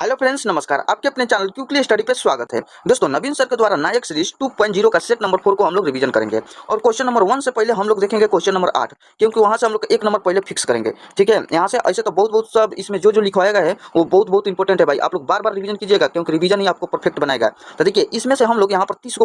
Hello friends, नमस्कार। आपके अपने चैनल क्विकली स्टडी पे स्वागत है। दोस्तों, नवीन सर के द्वारा नायक सीरीज 2.0 का सेट नंबर 4 को हम लोग रिवीजन करेंगे और क्वेश्चन नंबर 1 से पहले हम लोग देखेंगे क्वेश्चन नंबर 8, क्योंकि वहां से हम लोग एक नंबर पहले फिक्स करेंगे। ठीक है, यहाँ से ऐसे तो बहुत सब इसमें जो लिखवाया गया है वो बहुत इंपॉर्टेंट है भाई। आप लोग बार बार रिवीजन कीजिएगा, क्योंकि रिवीजन ही आपको परफेक्ट बनाएगा। तो देखिए, इसमें से हम लोग यहाँ पर 30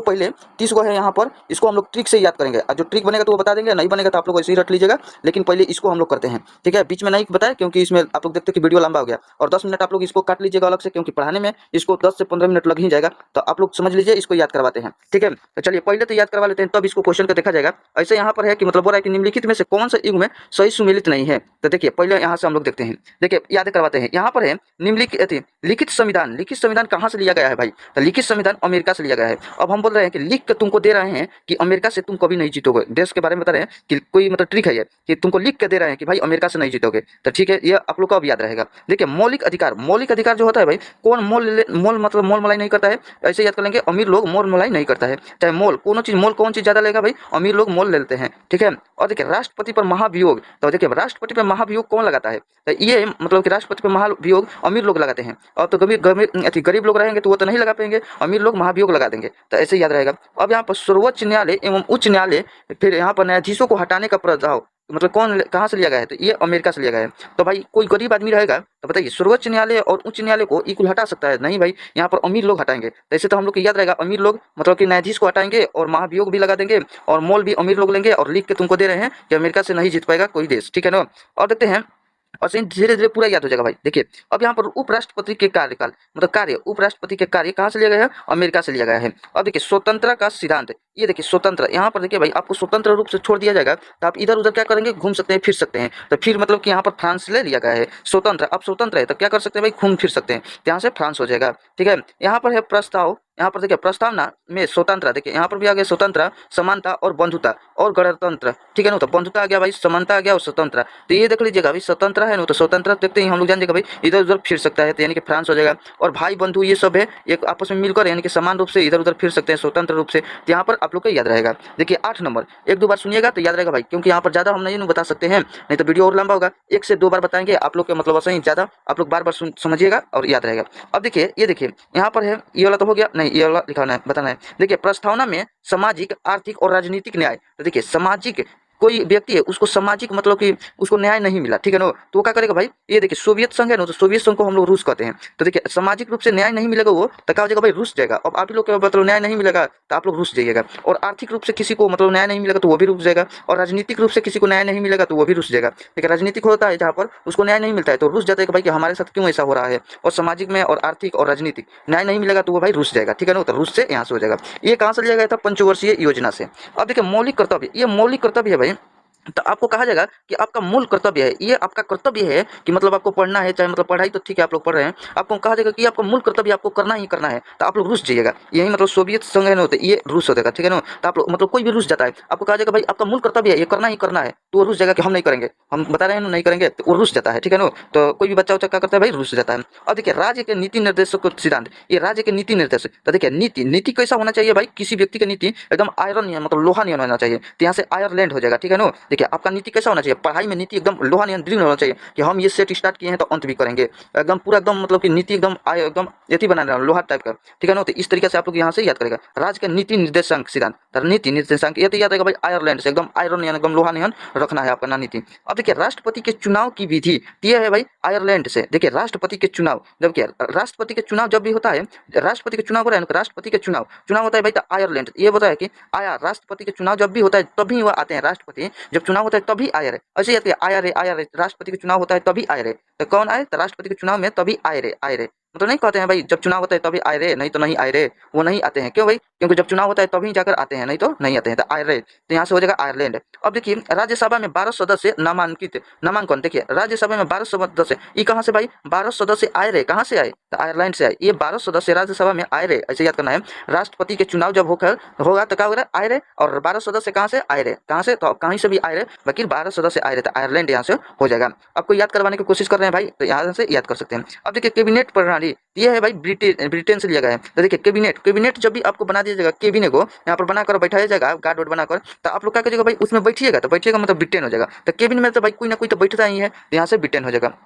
को है यहाँ पर, इसको हम लोग ट्रिक से याद करेंगे और जो ट्रिक बनेगा तो वो बता देंगे, नहीं बनेगा तो आप लोग ऐसे ही रख लीजिएगा। लेकिन पहले इसको हम लोग करते हैं। ठीक है, बीच में नहीं बताया क्योंकि इसमें आप लोग देखते कि वीडियो लंबा हो गया और 10 मिनट आप लोग इसको काट लीजिएगा अलग से, क्योंकि पढ़ाने में इसको 10 से 15 मिनट लग ही जाएगा। तो आप लोग समझ लीजिए, इसको याद करवाते हैं। ठीक है, तो चलिए पहले तो याद करवा लेते हैं, तब इसको क्वेश्चन का देखा जाएगा। ऐसे यहाँ पर है कि मतलब बोल रहा है कि निम्नलिखित में से कौन सा युग में सही सुमेलित नहीं है। तो देखिए, पहले यहाँ से हम लोग देखते हैं। देखिए, याद करवाते हैं। यहाँ पर है निम्नलिखित लिखित संविधान। लिखित संविधान कहाँ से लिया गया है भाई? तो लिखित संविधान अमेरिका से लिया गया है। अब हम बोल रहे हैं कि लिख के तुमको दे रहे हैं कि अमेरिका से तुम कभी नहीं जीतोगे। देश के बारे में बता रहे हैं कि कोई मतलब ट्रिक है ये कि तुमको लिख के दे रहे हैं कि भाई अमेरिका से नहीं जीतोगे। तो ठीक है, ये आप लोग को अब याद रहेगा। देखिए, मौलिक अधिकार जो होता है भाई, कौन मोल मतलब मोल मलाई नहीं करता है। ऐसे याद कर लेंगे, अमीर लोग मोल मलाई नहीं करता है। चाहे मोल कौन चीज ज्यादा लेगा भाई, अमीर लोग मोल लेते हैं। ठीक है, और देखिए राष्ट्रपति पर महाभियोग। तो देखिए, राष्ट्रपति पर महाभियोग कौन लगाता है? तो ये मतलब कि राष्ट्रपति पर महाभियोग अमीर लोग लगाते हैं। और तो गरीब लोग रहेंगे तो वो तो नहीं लगा पाएंगे, अमीर लोग महाभियोग लगा देंगे। तो ऐसे याद रहेगा। अब यहाँ पर सर्वोच्च न्यायालय एवं उच्च न्यायालय, फिर यहाँ पर न्यायाधीशों को हटाने का प्रस्ताव मतलब कहाँ से लिया गया है? तो ये अमेरिका से लिया गया है। तो भाई कोई गरीब आदमी रहेगा तो बताइए, सर्वोच्च न्यायालय और उच्च न्यायालय को इक्वल हटा सकता है? नहीं भाई, यहाँ पर अमीर लोग हटाएंगे। तो ऐसे तो हम लोग को याद रहेगा, अमीर लोग मतलब कि न्यायाधीश को हटाएंगे और महाभियोग भी लगा देंगे और मोल भी अमीर लोग लेंगे और लिख के तुमको दे रहे हैं कि अमेरिका से नहीं जीत पाएगा कोई देश। ठीक है ना? और देखते हैं, और धीरे धीरे पूरा याद हो जाएगा भाई। देखिए, अब यहाँ पर उपराष्ट्रपति के कार्यकाल मतलब कार्य, उपराष्ट्रपति के कार्य कहाँ से लिया गया है? अमेरिका से लिया गया है। अब देखिए, स्वतंत्रता का सिद्धांत। ये देखिए स्वतंत्र, यहाँ पर देखिए भाई, आपको स्वतंत्र रूप से छोड़ दिया जाएगा तो आप इधर उधर क्या करेंगे? घूम सकते हैं, फिर सकते हैं। तो फिर मतलब कि यहाँ पर फ्रांस ले लिया गया है। स्वतंत्र, आप स्वतंत्र है तो क्या कर सकते हैं भाई? घूम फिर सकते हैं। यहाँ से फ्रांस हो जाएगा। ठीक है, यहाँ पर है प्रस्ताव। यहाँ पर देखिए, प्रस्तावना में स्वतंत्र, देखिए यहाँ पर भी आ गया स्वतंत्र, समानता और बंधुता और गणतंत्र। ठीक है ना? तो बंधुता आ गया भाई, समानता आ गया और स्वतंत्र। तो ये देख लीजिएगा भाई, स्वतंत्र है ना, तो स्वतंत्र देखते ही हम लोग जान जाएगा भाई इधर उधर फिर सकता है, तो यानी कि फ्रांस हो जाएगा। और भाई बंधु ये सब है, एक आपस में मिलकर यानी कि समान रूप से इधर उधर फिर सकते हैं स्वतंत्र रूप से। तो यहाँ पर आप लोग को याद रहेगा। देखिए 8 नंबर, एक दो बार सुनिएगा तो याद रहेगा भाई, क्योंकि यहाँ पर ज्यादा हम नहीं बता सकते हैं, नहीं तो वीडियो और लंबा होगा। 1 से 2 बार बताएंगे आप लोग के, मतलब ऐसा ही ज्यादा आप लोग बार बार समझिएगा और याद रहेगा। अब देखिए, ये देखिए यहाँ पर है, ये वाला तो हो गया, नहीं ये वाला लिखाना है, बताना है। देखिए, प्रस्तावना में सामाजिक, आर्थिक और राजनीतिक न्याय। तो देखिए, सामाजिक कोई व्यक्ति है उसको सामाजिक मतलब कि उसको न्याय नहीं मिला। ठीक है ना? तो वो क्या करेगा भाई? ये देखिए, सोवियत संघ है ना, तो सोवियत संघ को हम लोग रूस कहते हैं। तो देखिए, सामाजिक रूप से न्याय नहीं मिलेगा वो, तो क्या हो जाएगा भाई? रूस जाएगा। अब आप ही लोग को मतलब न्याय नहीं मिलेगा तो आप लोग रूस जाइएगा। और आर्थिक रूप से किसी को मतलब न्याय नहीं मिलेगा तो वो भी रूस जाएगा। और राजनीतिक रूप से किसी को न्याय नहीं मिलेगा तो वो भी रूस जाएगा। ठीक है, राजनीतिक होता है जहाँ पर उसको न्याय नहीं मिलता है तो रूस जाता है कि भाई कि हमारे साथ क्यों ऐसा हो रहा है। और सामाजिक में और आर्थिक और राजनीतिक न्याय नहीं मिलेगा तो वो भाई रूस जाएगा। ठीक है ना? तो रूस से यहाँ से हो जाएगा। ये कहाँ से लिया गया था? पंचवर्षीय योजना से। अब देखिए, मौलिक कर्तव्य, ये मौलिक कर्तव्य है भाई। तो आपको कहा जाएगा कि आपका मूल कर्तव्य है, ये आपका कर्तव्य है कि मतलब आपको पढ़ना है, चाहे मतलब पढ़ाई तो ठीक है आप लोग पढ़ रहे हैं, आपको कहा जाएगा कि आपका मूल कर्तव्य आपको करना ही करना है। तो आप लोग रूस जाइएगा। यही मतलब सोवियत संघ है ना, तो ये रूस हो जाएगा। ठीक है ना? तो आप लोग मतलब कोई भी रूस जाता है, आपको कहा जाएगा भाई आपका मूल कर्तव्य है, ये करना ही करना है, तो वो रूस जाएगा कि हम नहीं करेंगे, हम बता रहे हैं ना नहीं करेंगे, तो वो रूस जाता है। ठीक है ना? तो कोई भी बच्चा उच्चा क्या करता है भाई? रूस जाता है। और देखिए, राज्य के नीति निर्देशक सिद्धांत, ये राज्य के नीति निर्देशक। तो देखिए, नीति कैसा होना चाहिए भाई? किसी व्यक्ति की नीति एकदम आयरन नहीं है, मतलब लोहा नहीं होना चाहिए। तो यहाँ से आयरलैंड हो जाएगा। ठीक है ना? देखिए, आपका नीति कैसा होना चाहिए? पढ़ाई में नीति एकदम लोहा नहीं, दृढ़ होना चाहिए कि हम ये सेट स्टार्ट किए हैं तो अंत भी करेंगे। एकदम पूरा एकदम मतलब कि नीति एकदम यथी बनाना लोहा टाइप का। ठीक है ना? तो इस तरीके से आप लोग यहाँ से याद करेगा। राज्य का नीति निर्देशांक सिद्धांत, नीति निर्देशांक ये तो याद रहेगा भाई, आयरलैंड से एकदम आयरन नहीं, एकदम लोहा नहीं रखना है आपका ना नीति। अब देखिए, राष्ट्रपति के चुनाव की विधि यह है भाई आयरलैंड से। देखिए, राष्ट्रपति के चुनाव, जब क्या राष्ट्रपति के चुनाव जब भी होता है, राष्ट्रपति के चुनाव हो रहा है, राष्ट्रपति के चुनाव होता है भाई, तो आयरलैंड ये बताया कि आया राष्ट्रपति के चुनाव जब भी होता है तभी वह आते हैं। राष्ट्रपति जब चुनाव होता है तभी आए रहे, ऐसे याद आया रे, राष्ट्रपति का चुनाव होता है तभी आए रे। तो कौन आए? तो राष्ट्रपति के चुनाव में तभी आए रे। मतलब नहीं कहते हैं भाई जब चुनाव होता है तभी आए रे, नहीं तो नहीं आए रे, वो नहीं आते हैं। क्यों भाई? क्योंकि जब चुनाव होता है तभी जाकर आते हैं, नहीं तो नहीं आते हैं। तो आए रे, तो यहाँ से हो जाएगा आयरलैंड। अब देखिए, राज्यसभा में 12 सदस्य नामांकन। देखिए, राज्यसभा में 12 सदस्य, ये कहाँ से भाई? 12 सदस्य आए रे, कहाँ से आए? तो आयरलैंड से आए। ये 12 सदस्य राज्यसभा में आए रे, ऐसे याद करना है। राष्ट्रपति के चुनाव जब होगा तो क्या होगा? आए रे। और 12 सदस्य कहाँ से आए रे? कहाँ से? तो कहीं से भी आए रे, बाकी 12 सदस्य आए रे, तो आयरलैंड यहाँ से हो जाएगा। आपको याद करवाने की कोशिश कर रहे हैं भाई, तो यहाँ से याद कर सकते हैं। अब देखिए, कैबिनेट प्रणाली, ये है भाई ब्रिटेन से लिया गया है। तो देखिए, कैबिनेट जब भी आपको बना दिया जाएगा, कैबिनेट को यहाँ पर बनाकर बैठाया जाएगा, गार्ड वार्ड बनाकर, तो आप लोग क्या करिएगा भाई? उसमें बैठिएगा, तो बैठिएगा मतलब ब्रिटेन हो जाएगा। तो कैबिनेट में तो भाई कोई ना कोई तो बैठता ही है, यहाँ से ब्रिटेन हो जाएगा।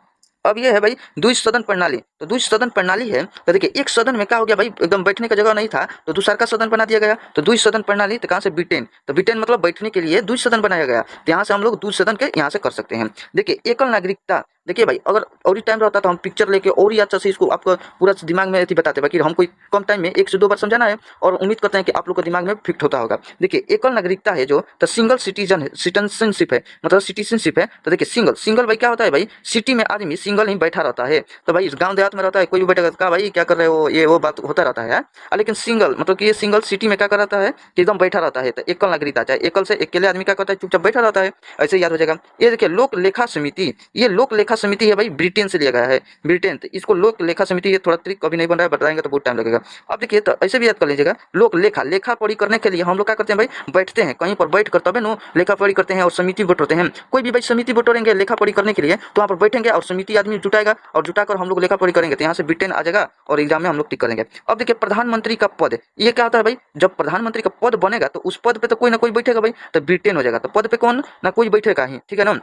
अब ये है भाई द्विसदन प्रणाली। तो द्विसदन प्रणाली है तो देखिए एक सदन में क्या हो गया भाई, एकदम बैठने का जगह नहीं था तो दूसरा का सदन बना दिया गया। तो द्विसदन प्रणाली तो कहाँ से, ब्रिटेन। तो ब्रिटेन मतलब बैठने के लिए द्विसदन बनाया गया, तो यहाँ से हम लोग द्विसदन के यहाँ से कर सकते हैं। देखिए एकल नागरिकता, देखिए भाई अगर और ही टाइम रहता तो हम पिक्चर लेके और ही अच्छा से इसको आपको पूरा दिमाग में ऐसी बताते, बाकी हम कोई कम टाइम में 1 से 2 बार समझाना है और उम्मीद करते हैं कि आप लोग के दिमाग में फिट होता होगा। देखिए एकल नागरिकता है जो, तो सिंगल सिटीजनशिप है, मतलब सिटीजनशिप है। तो देखिए सिंगल सिंगल भाई क्या होता है भाई, सिटी में आदमी सिंगल ही बैठा रहता है। तो भाई गाँव देहात में रहता है कोई भी बैठेगा का भाई क्या कर रहे हो, ये वो बात होता रहता है। लेकिन सिंगल मतलब कि ये सिंगल सिटी में क्या कर रहता है कि एकदम बैठा रहता है। तो एकल नागरिकता चाहे एकल से अकेले आदमी क्या करता है, चुपचाप बैठा रहता है, ऐसे याद हो जाएगा। ये देखिए लोक लेखा समिति, ये लोक लेखा समिति है भाई, ब्रिटेन से लिया गया है, ब्रिटेन। तो इसको लोक लेखा समिति, ये थोड़ा ट्रिक कभी नहीं बन रहा है, बताएंगे तो बहुत टाइम लगेगा। अब देखिए तो ऐसे भी याद कर लीजिएगा, लोक लेखा, लेखा पढ़ी करने के लिए हम लोग क्या करते हैं भाई, बैठते हैं कहीं पर, बैठ कर तबे नो लेखा पढ़ी करते हैं और समिति बटोरते हैं। कोई भी भाई समिति बटोरेंगे लेखा पढ़ी करने के लिए तो वहाँ पर बैठेंगे और समिति आदमी जुटाएगा और जुटाकर हम लोग लेखा पढ़ी करेंगे, तो यहाँ से ब्रिटेन आ जाएगा और एग्जाम में हम लोग टिक करेंगे। अब देखिए प्रधानमंत्री का पद, ये क्या होता है भाई, जब प्रधानमंत्री का पद बनेगा तो उस पद पे तो कोई ना कोई बैठेगा भाई, तो ब्रिटेन हो जाएगा। तो पद पे कौन ना कोई बैठेगा ही, ठीक है ना,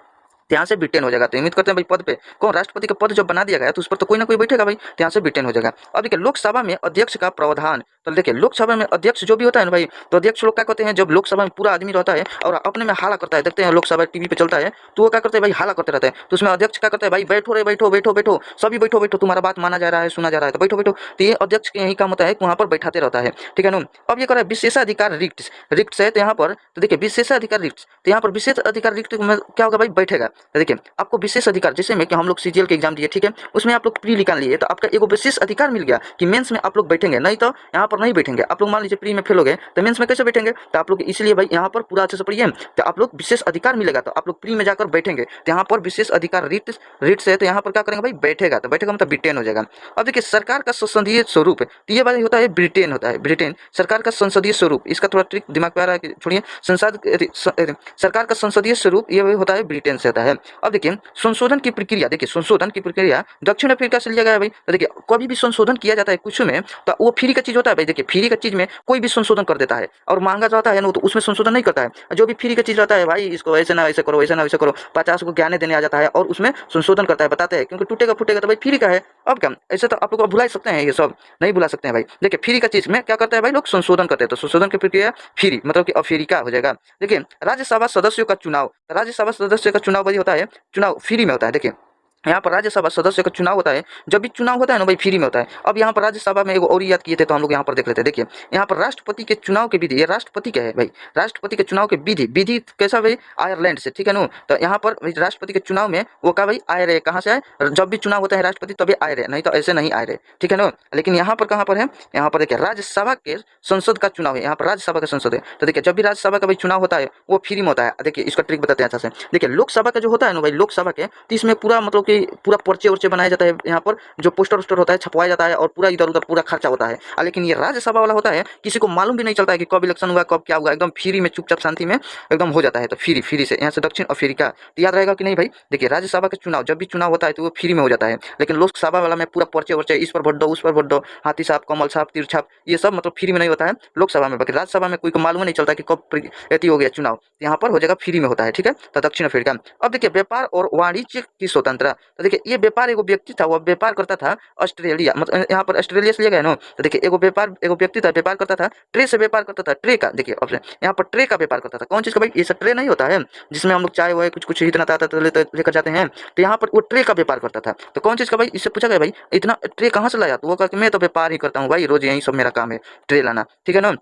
यहाँ से ब्रिटेन हो जाएगा। तो उम्मीद करते हैं भाई पद पे कौन, राष्ट्रपति का पद जब बना दिया गया तो उस पर तो कोई ना कोई बैठेगा भाई, तो यहाँ से ब्रिटेन हो जाएगा। अब देखिए लोकसभा में अध्यक्ष का प्रावधान, तो देखिए लोकसभा में अध्यक्ष जो भी होता है ना भाई, तो अध्यक्ष लोग क्या करते हैं, जब लोकसभा में पूरा आदमी रहता है और अपने में हाला करता है, देखते हैं लोकसभा टीवी पे चलता है तो वो क्या करते हैं भाई, हाला करते रहते हैं। तो उसमें अध्यक्ष क्या करता है भाई, बैठो रे बैठो बैठो बैठो सभी बैठो बैठो, तुम्हारा बात माना जा रहा है, सुना जा रहा है, तो बैठो बैठो। तो ये अध्यक्ष के यही काम होता है, वहाँ पर बैठाते रहता है, ठीक है ना। अब ये कर रहा है विशेषाधिकार रिक्त, रिक्त है तो यहाँ पर, तो देखिए विशेषाधिकार रिक्त, तो यहाँ पर विशेष अधिकार रिक्त में क्या होगा भाई, बैठेगा। तो देखिए आपको विशेष अधिकार, जैसे में कि हम लोग सीजीएल के एग्जाम दिए, ठीक है, उसमें आप लोग प्री निकाल लिए तो आपका एक विशेष अधिकार मिल गया कि मेंस में आप लोग बैठेंगे, नहीं तो यहाँ पर नहीं बैठेंगे। आप लोग मान लीजिए प्री में फेल हो गए तो मेंस में कैसे बैठेंगे, तो आप लोग इसलिए भाई यहाँ पर पूरा अच्छे से पढ़िए, तो आप लोग विशेष अधिकार मिलेगा तो आप लोग प्री में जाकर बैठेंगे, तो यहाँ पर विशेष अधिकार रिट रिट से, तो यहाँ पर क्या करेंगे भाई, बैठेगा, तो बैठेगा मतलब ब्रिटेन हो जाएगा। अब देखिए सरकार का संसदीय स्वरूप, तो ये भाई होता है ब्रिटेन, होता है ब्रिटेन सरकार का संसदीय स्वरूप। इसका थोड़ा ट्रिक दिमाग पे आ रहा है, छोड़िए, संसद सरकार का संसदीय स्वरूप ये होता है ब्रिटेन से होता है। अब देखिए संशोधन की प्रक्रिया, देखिए संशोधन की प्रक्रिया दक्षिण अफ्रीका से लिया गया है भाई। तो देखिए कभी भी संशोधन किया जाता है कुछ में तो वो फ्री का चीज होता है भाई। देखिए फ्री का चीज में कोई भी संशोधन कर देता है और महंगा जाता है ना तो उसमें संशोधन नहीं करता है। जो भी फ्री का चीज रहता है भाई, इसको ऐसे ना ऐसे करो, ऐसे ना वैसे करो, 50 को ज्ञान देने आ जाता है और उसमें संशोधन करता है, बताते हैं क्योंकि टूटेगा फूटेगा तो भाई फ्री का है। अब क्या ऐसे तो आप लोग भुला सकते हैं, ये सब नहीं भुला सकते हैं भाई। देखिए फ्री का चीज में क्या करता है भाई, लोग संशोधन करते हैं, तो संशोधन की प्रक्रिया फ्री मतलब कि अफ्रीका हो जाएगा। देखिए राज्यसभा सदस्यों का चुनाव, राज्यसभा सदस्य का चुनाव भाई होता है, चुनाव फ्री में होता है। देखिए यहाँ पर राज्यसभा सदस्य का चुनाव होता है, जब भी चुनाव होता है ना भाई फ्री में होता है। अब यहाँ पर राज्यसभा में एक और याद किए थे तो हम लोग यहाँ पर देख लेते हैं। देखिए यहाँ पर राष्ट्रपति के चुनाव के विधि, ये राष्ट्रपति क्या है भाई, राष्ट्रपति के चुनाव के विधि, विधि कैसा भाई, आयरलैंड से, ठीक है ना। तो यहाँ पर राष्ट्रपति के चुनाव में वो क्या भाई, आए रहे, कहाँ से आए, जब भी चुनाव होता है राष्ट्रपति तभी आए रहे, नहीं तो ऐसे नहीं आए रहे, ठीक है ना। लेकिन यहाँ पर कहाँ पर है, यहाँ पर देखिए राज्यसभा के संसद का चुनाव है, यहाँ पर राज्यसभा का संसद है। तो देखिए जब भी राज्यसभा का भाई चुनाव होता है वो फ्री में होता है। देखिए इसका ट्रिक बताते हैं अच्छा से। देखिए लोकसभा का जो होता है ना भाई, लोकसभा के तो इसमें पूरा मतलब कि पूरा पर्चे उर्चे बनाया जाता है, यहाँ पर जो पोस्टर वोस्टर होता है छपवाया जाता है और पूरा इधर उधर पूरा खर्चा होता है। लेकिन ये राज्यसभा वाला होता है किसी को मालूम भी नहीं चलता है कि कब इलेक्शन हुआ कब क्या हुआ, एकदम फ्री में चुपचाप शांति में एकदम हो जाता है। तो फ्री फ्री से यहाँ से दक्षिण अफ्रीका, तो याद रहेगा कि नहीं भाई। देखिए राज्यसभा का चुनाव जब भी चुनाव होता है तो वो फ्री में हो जाता है, लेकिन लोकसभा वाला में पूरा पर्चे वर्चे, इस पर वोट दो उस पर वोट दो, हाथी साहब कमल साहब तीर छाप, ये सब मतलब फ्री में नहीं होता है लोकसभा में। बाकी राज्यसभा में कोई को मालूम नहीं चलता कि कब एती हो गया चुनाव, यहाँ पर हो जाएगा फ्री में होता है, ठीक है। तो दक्षिण अफ्रीका। अब देखिए व्यापार और वाणिज्य की स्वतंत्रता, तो देखिए ये व्यापार एगो व्यक्ति था, वह व्यापार करता था ऑस्ट्रेलिया, मतलब यहाँ पर ऑस्ट्रेलिया से लिया गया ना। तो देखिए एगो व्यापार, एगो व्यक्ति था व्यापार करता था, ट्रे से व्यापार करता था, ट्रे का, देखिए ऑप्शन यहाँ पर ट्रे का व्यापार करता था। कौन चीज़ का भाई, ये सब ट्रे नहीं होता है जिसमें हम लोग चाय वाय कुछ कुछ इतना आता तो लेकर जाते हैं, तो यहाँ पर वो ट्रे का व्यापार करता था। तो कौन चीज़ का भाई, इससे पूछा गया भाई इतना ट्रे कहाँ से लाया, तो वो कहकर मैं तो व्यापार ही करता हूँ भाई, रोज यही सब मेरा काम है ट्रे लाना, ठीक है ना।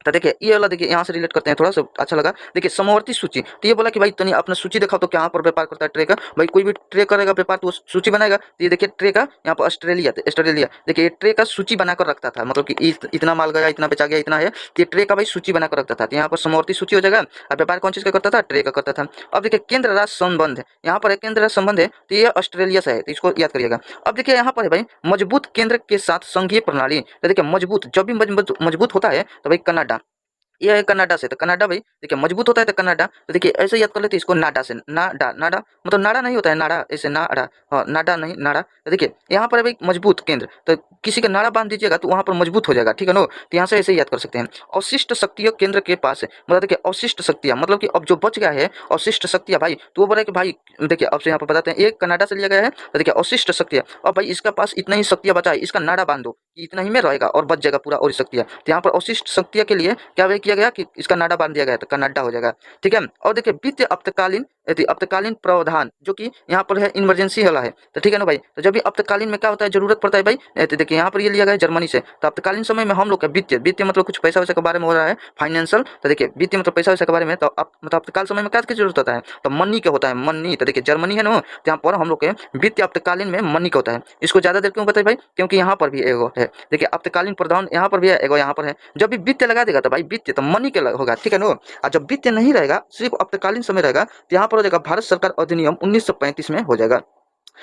तो देखिए ये वाला देखिए यहाँ से रिलेट करते हैं, थोड़ा सा अच्छा लगा। देखिए समवर्ती सूची, तो ये बोला कि भाई तनी अपना सूची दिखाओ तो कहाँ पर व्यापार करता है ट्रे का। भाई कोई भी ट्रे करेगा व्यापार तो वो सूची बनाएगा। तो ये देखिए ट्रे का यहाँ पर ऑस्ट्रेलिया, ऑस्ट्रेलिया देखिए ये ट्रे का सूची बनाकर रखता था, मतलब कि इतना माल गया, इतना बेचा गया, इतना है, तो ये ट्रे का भाई सूची बनाकर रखता था। तो यहाँ पर समवर्ती सूची हो जाएगा। और व्यापार कौन चीज़ का करता था, ट्रे का करता था। अब देखिए केंद्र राज्य संबंध, यहाँ पर केंद्र राज्य संबंध है, तो ये ऑस्ट्रेलिया से है, तो इसको याद करिएगा। अब देखिए यहाँ पर है भाई मजबूत केंद्र के साथ संघीय प्रणाली, तो देखिए मजबूत, जब भी मजबूत होता है तो भाई कनाडा, ये है कनाडा से, तो कनाडा भाई देखिए मजबूत होता है तो कनाडा, तो देखिए ऐसे याद कर लेते हैं इसको नाडा से, नाडा नाडा मतलब नाड़ा नहीं होता है, नाड़ा ऐसे नाड़ा, हाँ नाडा नहीं नाड़ा। तो देखिए यहाँ पर है भाई मजबूत केंद्र, तो किसी का नाड़ा बांध दीजिएगा तो वहाँ पर मजबूत हो जाएगा, ठीक है ना। तो यहाँ से ऐसे याद कर सकते हैं। अवशिष्ट शक्तियाँ केंद्र के पास है, मतलब देखिए अवशिष्ट शक्तियाँ मतलब कि अब जो बच गया है अवशिष्ट शक्तियाँ भाई, तो वो बोला कि भाई देखिए अब से यहाँ पर बताते हैं, एक कनाडा से लिया गया है, तो देखिए अवशिष्ट शक्तियाँ, अब भाई इसका पास इतना ही शक्तियाँ बचा है, इसका नाड़ा बांध दो, इतना ही में रहेगा और बच जाएगा पूरा और शक्तियाँ। तो यहाँ पर अवशिष्ट शक्तियाँ के लिए क्या किया गया कि इसका नाड़ा बांध दिया गया, तो कनाडा हो जाएगा, ठीक है। और देखिए वित्तीय आपातकालीन आपातकालीन प्रावधान जो कि यहाँ पर है इमरजेंसी वाला है, तो ठीक है ना भाई। तो जब भी आपातकालीन में क्या होता है जरूरत पड़ता है भाई, तो देखिए यहाँ पर ये लिया गया है जर्मनी से, तो आपातकालीन समय में हम लोग का वित्तीय, वित्तीय मतलब कुछ पैसा वैसा के बारे में हो रहा है, फाइनेंशियल, तो देखिए वित्तीय मतलब पैसा वैसा के बारे में, तो मतलब आपातकाल समय में क्या जरूरत होता है, तो मनी का होता है, मनी। तो देखिए जर्मनी है ना, तो यहाँ पर हम लोग के वित्तीय आपातकालीन में मनी का होता है। इसको ज्यादा देर क्यों बताए भाई, क्योंकि यहाँ पर भी एगो है, देखिए आपातकालीन प्रावधान यहाँ पर भी है एगो, यहाँ पर है। जब भी वित्तीय लगा देगा तो भाई वित्तीय तो मनी के होगा, ठीक है ना। और जब वित्तीय नहीं रहेगा सिर्फ आपातकालीन समय रहेगा, तो यहाँ पर हो जाएगा भारत सरकार अधिनियम 1935 में हो जाएगा।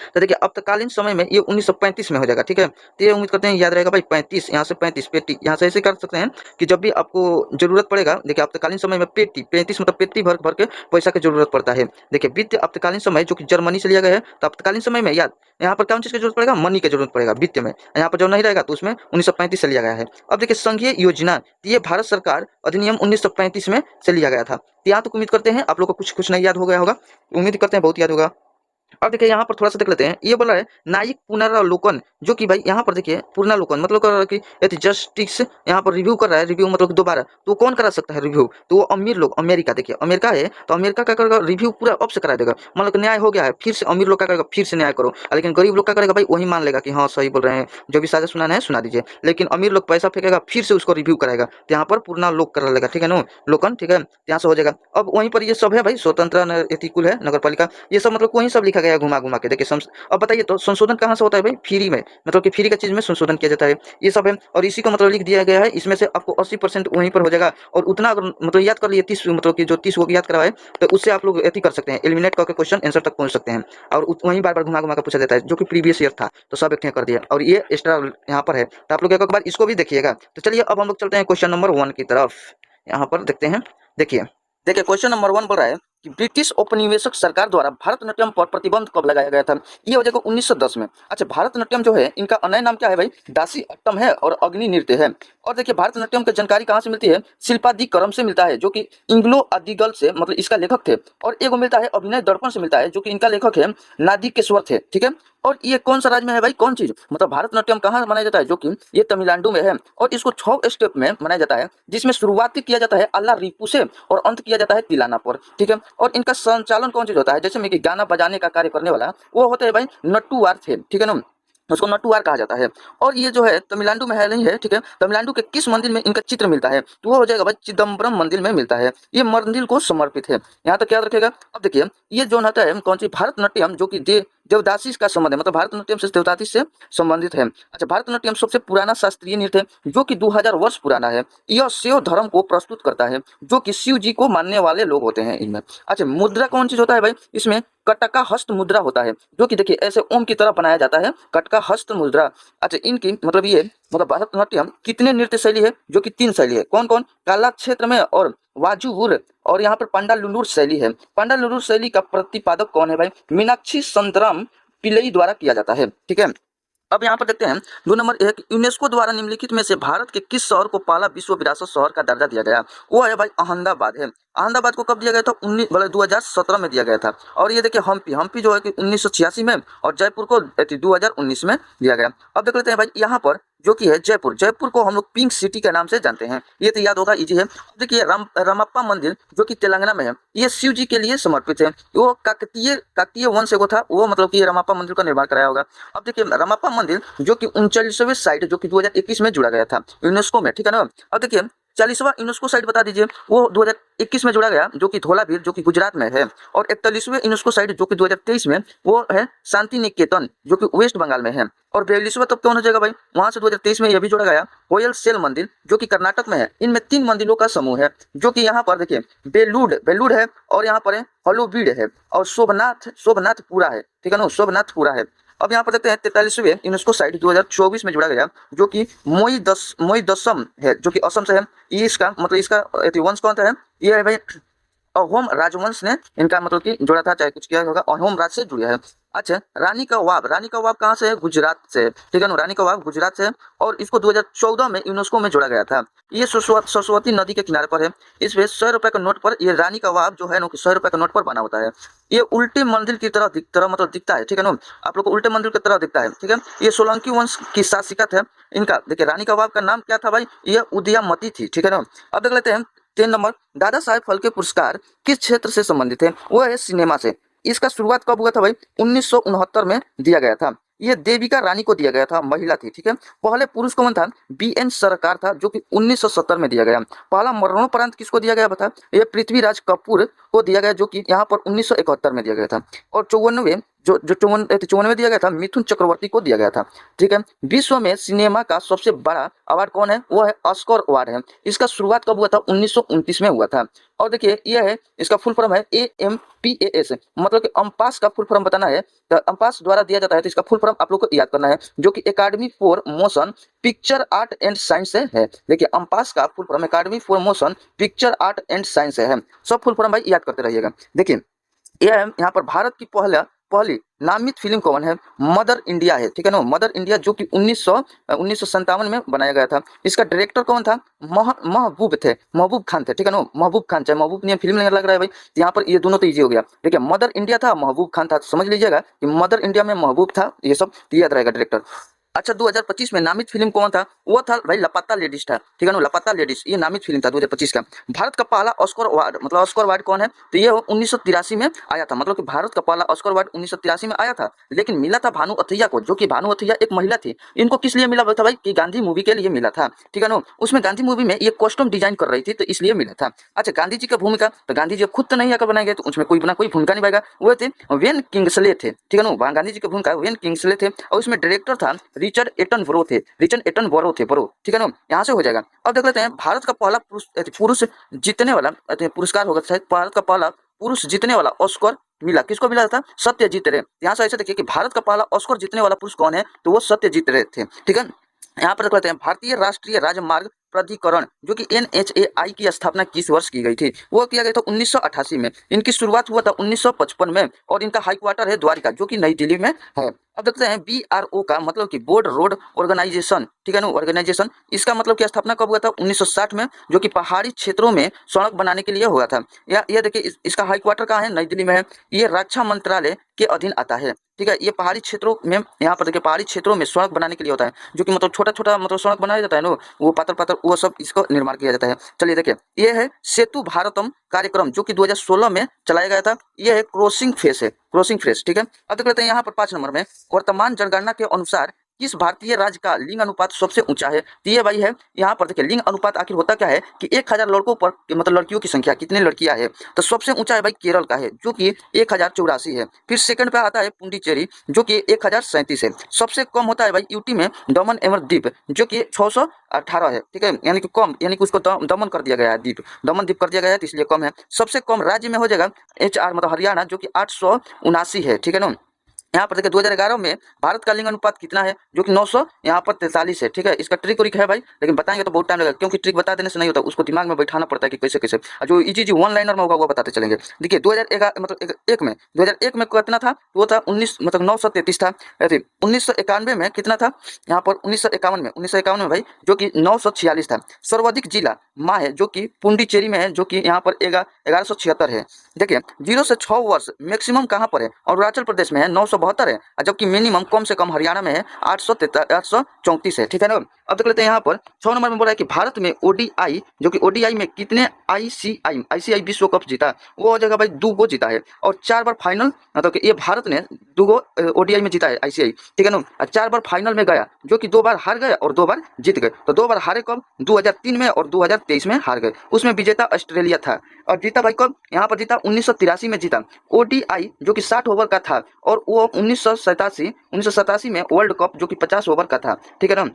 तो देखिए आपातकालीन समय में ये 1935 में हो जाएगा, ठीक है। तो ये उम्मीद करते हैं याद रहेगा भाई, 35 यहाँ से 35 पेटी, यहाँ से ऐसे कर सकते हैं कि जब भी आपको जरूरत पड़ेगा, देखिए आपातकालीन समय में पेटी, 35 मतलब पेटी भर भर के पैसा की जरूरत पड़ता है। देखिए वित्तीय आपातकालीन समय जो कि जर्मनी से लिया गया है, तो आपातकालीन समय में याद यहाँ पर कौन चीज की जरूरत पड़ेगा, मनी की जरूरत पड़ेगा वित्तीय में, यहाँ पर जो नहीं रहेगा तो उसमें 1935 से लिया गया है। अब देखिए संघीय योजना, ये भारत सरकार अधिनियम 1935 में से लिया गया था। यहाँ तक उम्मीद करते हैं आप लोग को कुछ कुछ नहीं याद हो गया होगा, उम्मीद करते हैं बहुत याद होगा। अब देखिए यहाँ पर थोड़ा सा देख लेते हैं, ये बोला है न्यायिक पुनरावलोकन, जो कि भाई यहाँ पर देखिए पुनरावलोकन मतलब कर रहा है कि जस्टिस यहाँ पर रिव्यू कर रहा है, रिव्यू मतलब दोबारा, तो कौन करा सकता है रिव्यू, तो वो अमीर लोग, अमेरिका, देखिए अमेरिका है तो अमेरिका क्या करेगा रिव्यू पूरा अब से करा देगा, मतलब न्याय हो गया है फिर से अमीर लोग क्या करेगा फिर से न्याय करो, लेकिन गरीब लोग क्या करेगा भाई वही मान लेगा कि हाँ सही बोल रहे हैं, जो भी साजा सुनाना है सुना दीजिए, लेकिन अमीर लोग पैसा फेंकेगा फिर से उसको रिव्यू कराएगा, तो यहाँ पर पूर्ण लोक करा लेगा, ठीक है ना, लोकन, ठीक है, यहाँ से हो जाएगा। अब वहीं पर ये सब है भाई स्वतंत्र एतिकुल है नगर पालिका, ये सब मतलब वहीं सब लिखा गया घुमा घुमा के, देखिए अब बताइए तो संशोधन कहाँ से होता है भाई, फ्री में, मतलब कि फ्री का चीज में संशोधन किया जाता है, ये सब है। और इसी को मतलब लिख दिया गया है, इसमें से आपको 80% वहीं पर हो जाएगा, और उतना अगर मतलब याद कर लिए 30 मतलब कि जो 30 को याद करवाए, तो उससे आप लोग ऐसी कर सकते हैं, एलिमिनेट करके क्वेश्चन आंसर तक पहुंच सकते हैं, और वहीं बार बार घुमा घुमा कर पूछा जाता है, जो कि प्रीवियस ईयर था तो सब एक कर दिया, और ये एक्स्ट्रा यहाँ पर है, तो आप लोग एक बार इसको भी देखिएगा। तो चलिए अब हम लोग चलते हैं क्वेश्चन नंबर 1 की तरफ, यहाँ पर देखते हैं। देखिए देखिए क्वेश्चन नंबर 1 बोल रहा है कि ब्रिटिश औपनिवेशिक सरकार द्वारा भारतनाट्यम पर प्रतिबंध कब लगाया गया था, ये हो जाएगा 1910 में। अच्छा भारतनाट्यम जो है इनका नया नाम क्या है भाई, दासी अट्टम है और अग्नि नृत्य है। और देखिए भारतनाट्यम की जानकारी कहाँ से मिलती है, शिल्पादिकरम से मिलता है, जो कि इंग्लो आदिगल से मतलब इसका लेखक थे, और एगो मिलता है अभिनय दर्पण से मिलता है, जो कि इनका लेखक है नादिकेश्वर थे, ठीक है। और ये कौन सा राज्य में है भाई, कौन चीज मतलब भारतनाट्यम कहाँ मनाया जाता है, जो कि ये तमिलनाडु में है, और इसको 6 स्टेप में मनाया जाता है, जिसमें शुरुआत किया जाता है अल्लाह रिपू से और अंत किया जाता है तिलाना पर, ठीक है। और इनका संचालन कौन चीज होता है, जैसे में कि गाना बजाने का कार्य करने वाला वो होते हैं भाई नट्टूवार थे, ठीक है ना, उसको नटुआर कहा जाता है। और ये जो है तमिलनाडु में है नहीं है, ठीक है। तमिलनाडु के किस मंदिर में इनका चित्र मिलता है, तो वो हो जाएगा भाई चिदम्बरम मंदिर में मिलता है, ये मंदिर को समर्पित है, यहाँ तक याद रखेगा। अब देखिए ये जो होता है कौन सी भारतनाट्यम, जो कि देवदासी का संबंध है, मतलब भारतनाट्यम से देवदासी से संबंधित है। अच्छा भारतनाट्यम सबसे पुराना शास्त्रीय नृत्य है, जो कि 2000 वर्ष पुराना है, यह शिव धर्म को प्रस्तुत करता है, जो कि शिव जी को मानने वाले लोग होते हैं इनमें। अच्छा मुद्रा कौन चीज होता है भाई, इसमें कटका हस्त मुद्रा होता है, जो कि देखिए ऐसे ओम की तरह बनाया जाता है, कटका हस्त मुद्रा। अच्छा इनकी मतलब ये मतलब भारतनाट्यम कितने नृत्य शैली है, जो कि 3 शैली है, कौन कौन, काला क्षेत्र में और वाजुवुर, और यहाँ पर पांडालुलुर शैली है। पांडालुलुर शैली का प्रतिपादक कौन है भाई, मीनाक्षी सुंदरम पिल्लई द्वारा किया जाता है, ठीक है। अब यहाँ पर देखते हैं 2 नंबर 1, यूनेस्को द्वारा निम्नलिखित में से भारत के किस शहर को पहला विश्व विरासत शहर का दर्जा दिया गया, वो है भाई अहमदाबाद है। अहमदाबाद को कब दिया गया था, 2017 में दिया गया था। और ये देखिए हम्पी जो है कि 1986 में, और जयपुर को 2019 में दिया गया। अब देख लेते हैं भाई यहाँ पर जो कि है जयपुर को हम लोग पिंक सिटी के नाम से जानते हैं, ये तो याद होगा, इजी है। अब देखिए रामप्पा मंदिर जो कि तेलंगाना में है, ये शिव जी के लिए समर्पित है, वो काकतीय वंश को था, वो मतलब कि रामप्पा मंदिर का निर्माण कराया होगा। अब देखिए रामप्पा मंदिर जो कि 39वें साइट जो कि 2021 में जुड़ा गया था यूनेस्को में, ठीक है ना। अब देखिए 40वां यूनेस्को साइट बता दीजिए, वो 2021 में जुड़ा गया, जो कि धोलावीर जो कि गुजरात में है। और 41वें यूनेस्को साइट जो कि 2023 में, वो है शांति निकेतन जो कि वेस्ट बंगाल में है। और 42वां तब कौन हो जाएगा भाई, वहां से 2023 में यह भी जोड़ा गया होयल सेल मंदिर जो कि कर्नाटक में है। इनमें 3 मंदिरों का समूह है, जो कि यहाँ पर देखिए बेलूड है, और यहाँ पर है हलुबीड है, और शोभनाथपुरा है, ठीक है ना, शोभनाथपुरा है। अब यहाँ पर देखते हैं 43वें यूनेस्को साइट 2024 में जुड़ा गया, जो कि मोई दसम है, जो कि असम से है। ये इसका मतलब इसका वंश कौन सा है, ये है भाई अहोम राजवंश ने इनका मतलब कि जोड़ा था, चाहे कुछ किया होगा, अहोम राज से जुड़ा है। अच्छा, रानी का वाव कहाँ से है, गुजरात से, ठीक है ना, रानी का वाव गुजरात से है और इसको 2014 में यूनेस्को में जोड़ा गया था। ये सरस्वती नदी के किनारे पर है। इस पे 100 रुपए का नोट पर ये रानी का वाव जो है ना 100 रुपए का नोट पर बना होता है। ये उल्टे मंदिर की तरह मतलब दिखता है, ठीक है ना, आप लोग को उल्टे मंदिर की तरह दिखता है, ठीक है। ये सोलंकी वंश की शासिका है इनका। देखिए रानी का वाव का नाम क्या था भाई, ये उदयामती थी, ठीक है ना। अब देख लेते हैं 3 नंबर, दादा साहेब फाल्के पुरस्कार किस क्षेत्र से संबंधित है, वो है सिनेमा से। इसका शुरुआत कब हुआ था भाई, 1969 में दिया गया था। ये देविका रानी को दिया गया था, महिला थी, ठीक है। पहले पुरुष कौन था, BN सरकार था, जो कि 1970 में दिया गया। पहला मरणोपरांत किसको दिया गया बता, ये पृथ्वीराज कपूर को दिया गया, जो कि यहाँ पर 1971 में दिया गया था। और 54वें जो 54वें दिया गया था, मिथुन चक्रवर्ती को दिया गया था, ठीक है। विश्व में सिनेमा का सबसे बड़ा अवार्ड कौन है, वो है ऑस्कर अवार्ड है। इसका शुरुआत कब हुआ था, 1929 में हुआ था। और देखिए यह है, इसका फुल फॉर्म है AMPAS, मतलब कि अम्पास का फुल फॉर्म बताना है, तो अम्पास द्वारा दिया जाता है, तो इसका फुल फॉर्म आप लोग को याद करना है, जो कि academy for motion picture art and science से है। देखिए अम्पास का full form academy for motion picture art and science है। सब फुल फॉर्म भाई याद करते रहिएगा। देखिए यह है, यहाँ पर भारत की पहली नामित फिल्म कौन है, मदर इंडिया है, ठीक है ना, मदर इंडिया, जो कि 1957 में बनाया गया था। इसका डायरेक्टर कौन था, महबूब खान थे, ठीक है ना, महबूब खान, चाहे महबूब नहीं फिल्म नहीं लग रहा है भाई, यहाँ पर ये दोनों तो इजी हो गया। देखिए मदर इंडिया था, महबूब खान था, समझ लीजिएगा कि मदर इंडिया में महबूब था, ये सब याद रहेगा डायरेक्टर। अच्छा 2025 में नामित फिल्म कौन था, वो था भाई लापता लेडीज था, ठीक है ना, लापता लेडीज, ये नामित फिल्म था 2025 का। भारत का पहला ऑस्कर अवार्ड, मतलब ऑस्कर अवार्ड कौन है, तो ये 1983 में आया था, मतलब कि भारत का पहला ऑस्कर अवार्ड 1983 में आया था, लेकिन मिला था भानु अथैया को, जो कि भानु अथैया एक महिला थी। इनको किस लिए मिला था भाई, कि गांधी मूवी के लिए मिला था, ठीक है ना। उसमें गांधी मूवी में ये कॉस्ट्यूम डिजाइन कर रही थी, तो इसलिए मिला था। अच्छा गांधी जी की भूमिका, तो गांधी जी खुद तो नहीं आकर बनाएंगे, तो उसमें कोई बना कोई भूमिका निभाएगा, वो थे वेन किंग्सले थे, ठीक है ना, गांधी जी की भूमिका वेन किंग्सले थे, और उसमें डायरेक्टर था रिचर्ड एटनबरो थे, ठीक है ना, यहाँ से हो जाएगा। अब देख लेते हैं भारत का पहला पुरुष जीतने वाला पुरस्कार होगा, शायद भारत का पहला पुरुष जीतने वाला ऑस्कर मिला, किसको मिला था, सत्यजीत रे। यहाँ से ऐसे देखिए कि भारत का पहला ऑस्कर जीतने वाला पुरुष कौन है, तो वो सत्यजीत रे थे, ठीक है। यहाँ पर देख लेते हैं भारतीय राष्ट्रीय राजमार्ग प्राधिकरण, जो कि NHAI की स्थापना किस वर्ष की गई थी, वो किया गया था 1988 में। इनकी शुरुआत हुआ था 1955 में, और इनका हाईक्वार्टर है द्वारिका, जो कि नई दिल्ली में है। अब देखते हैं BRO का मतलब कि बोर्ड रोड ऑर्गेनाइजेशन, ठीक है ना, ऑर्गेनाइजेशन, इसका मतलब की स्थापना कब हुआ था, 1960 में, जो कि पहाड़ी क्षेत्रों में सड़क बनाने के लिए हुआ था। यह देखिए इसका हाईक्वार्टर कहाँ है, नई दिल्ली में है। ये रक्षा मंत्रालय के अधीन आता है, ठीक है। ये पहाड़ी क्षेत्रों में, यहाँ पर देखिए पहाड़ी क्षेत्रों में सड़क बनाने के लिए होता है, जो कि मतलब छोटा छोटा मतलब सड़क बनाया जाता है ना, वो पातर वो सब इसको निर्माण किया जाता है। चलिए देखिए ये है सेतु भारतम कार्यक्रम, जो कि 2016 में चलाया गया था। ये है क्रॉसिंग फेस, ठीक है। अब देख लेते हैं यहाँ पर 5 नंबर में, वर्तमान जनगणना के अनुसार किस भारतीय राज्य का लिंग अनुपात सबसे ऊंचा है, तो ये भाई है। यहाँ पर देखिए लिंग अनुपात आखिर होता क्या है कि 1000 लड़कों पर मतलब लड़कियों की संख्या कितने लड़कियां है, तो सबसे ऊंचा है भाई केरल का है, जो कि 1084 है। फिर सेकंड पे आता है पुडुचेरी, जो कि 1037 है। सबसे कम होता है भाई यूटी में दमन एवं दीप, जो कि 618 है, ठीक है, यानी कि कम, यानी कि उसको दमन कर दिया गया है, दमन दीप कर दिया गया है, तो इसलिए कम है। सबसे कम राज्य में हो जाएगा HR मतलब हरियाणा, जो कि 879 है, ठीक है ना। यहाँ पर देखिए 2011 में भारत का लिंग अनुपात कितना है, जो कि 900 यहाँ पर 43 है, ठीक है। इसका ट्रिक है भाई, लेकिन बताएंगे तो बहुत टाइम लगेगा, क्योंकि ट्रिक बता देने से नहीं होता, उसको दिमाग में बैठाना पड़ता है कि कैसे कैसे, जो इजी वन लाइनर में होगा वो बताते चलेंगे। देखिए 2001 में कितना था, वो था 19 मतलब 933 था। 1991 में कितना था, यहाँ पर 1951 में भाई, जो कि 946 था। सर्वाधिक जिला माँ है, जो कि पुडुचेरी में है, जो कि यहाँ पर 1176 है। देखिए 0 से 6 वर्ष मैक्सिमम कहाँ पर है, अरुणाचल प्रदेश में है 972 है, जबकि मिनिमम कम से कम हरियाणा में है 834 है, ठीक है ना। अब देख लेते हैं यहाँ पर 6 नंबर में बोला है कि भारत में ODI, जो कि ODI में कितने ICI विश्व कप जीता, वो हो जाएगा भाई 2 गो जीता है, और 4 बार फाइनल, मतलब कि ये भारत ने 2 गो ODI में जीता है ICI, ठीक है ना। 4 बार फाइनल में गया, जो कि 2 बार हार गए और 2 बार जीत गए। तो 2 बार हारे कब, 2003 में और 2023 में हार गए। उसमें विजेता ऑस्ट्रेलिया था, और जीता भाई कब, यहाँ पर जीता 1983 में जीता। ODI जो कि 60 ओवर का था, और वो 1987 में वर्ल्ड कप, जो कि 50 ओवर का था, ठीक है ना।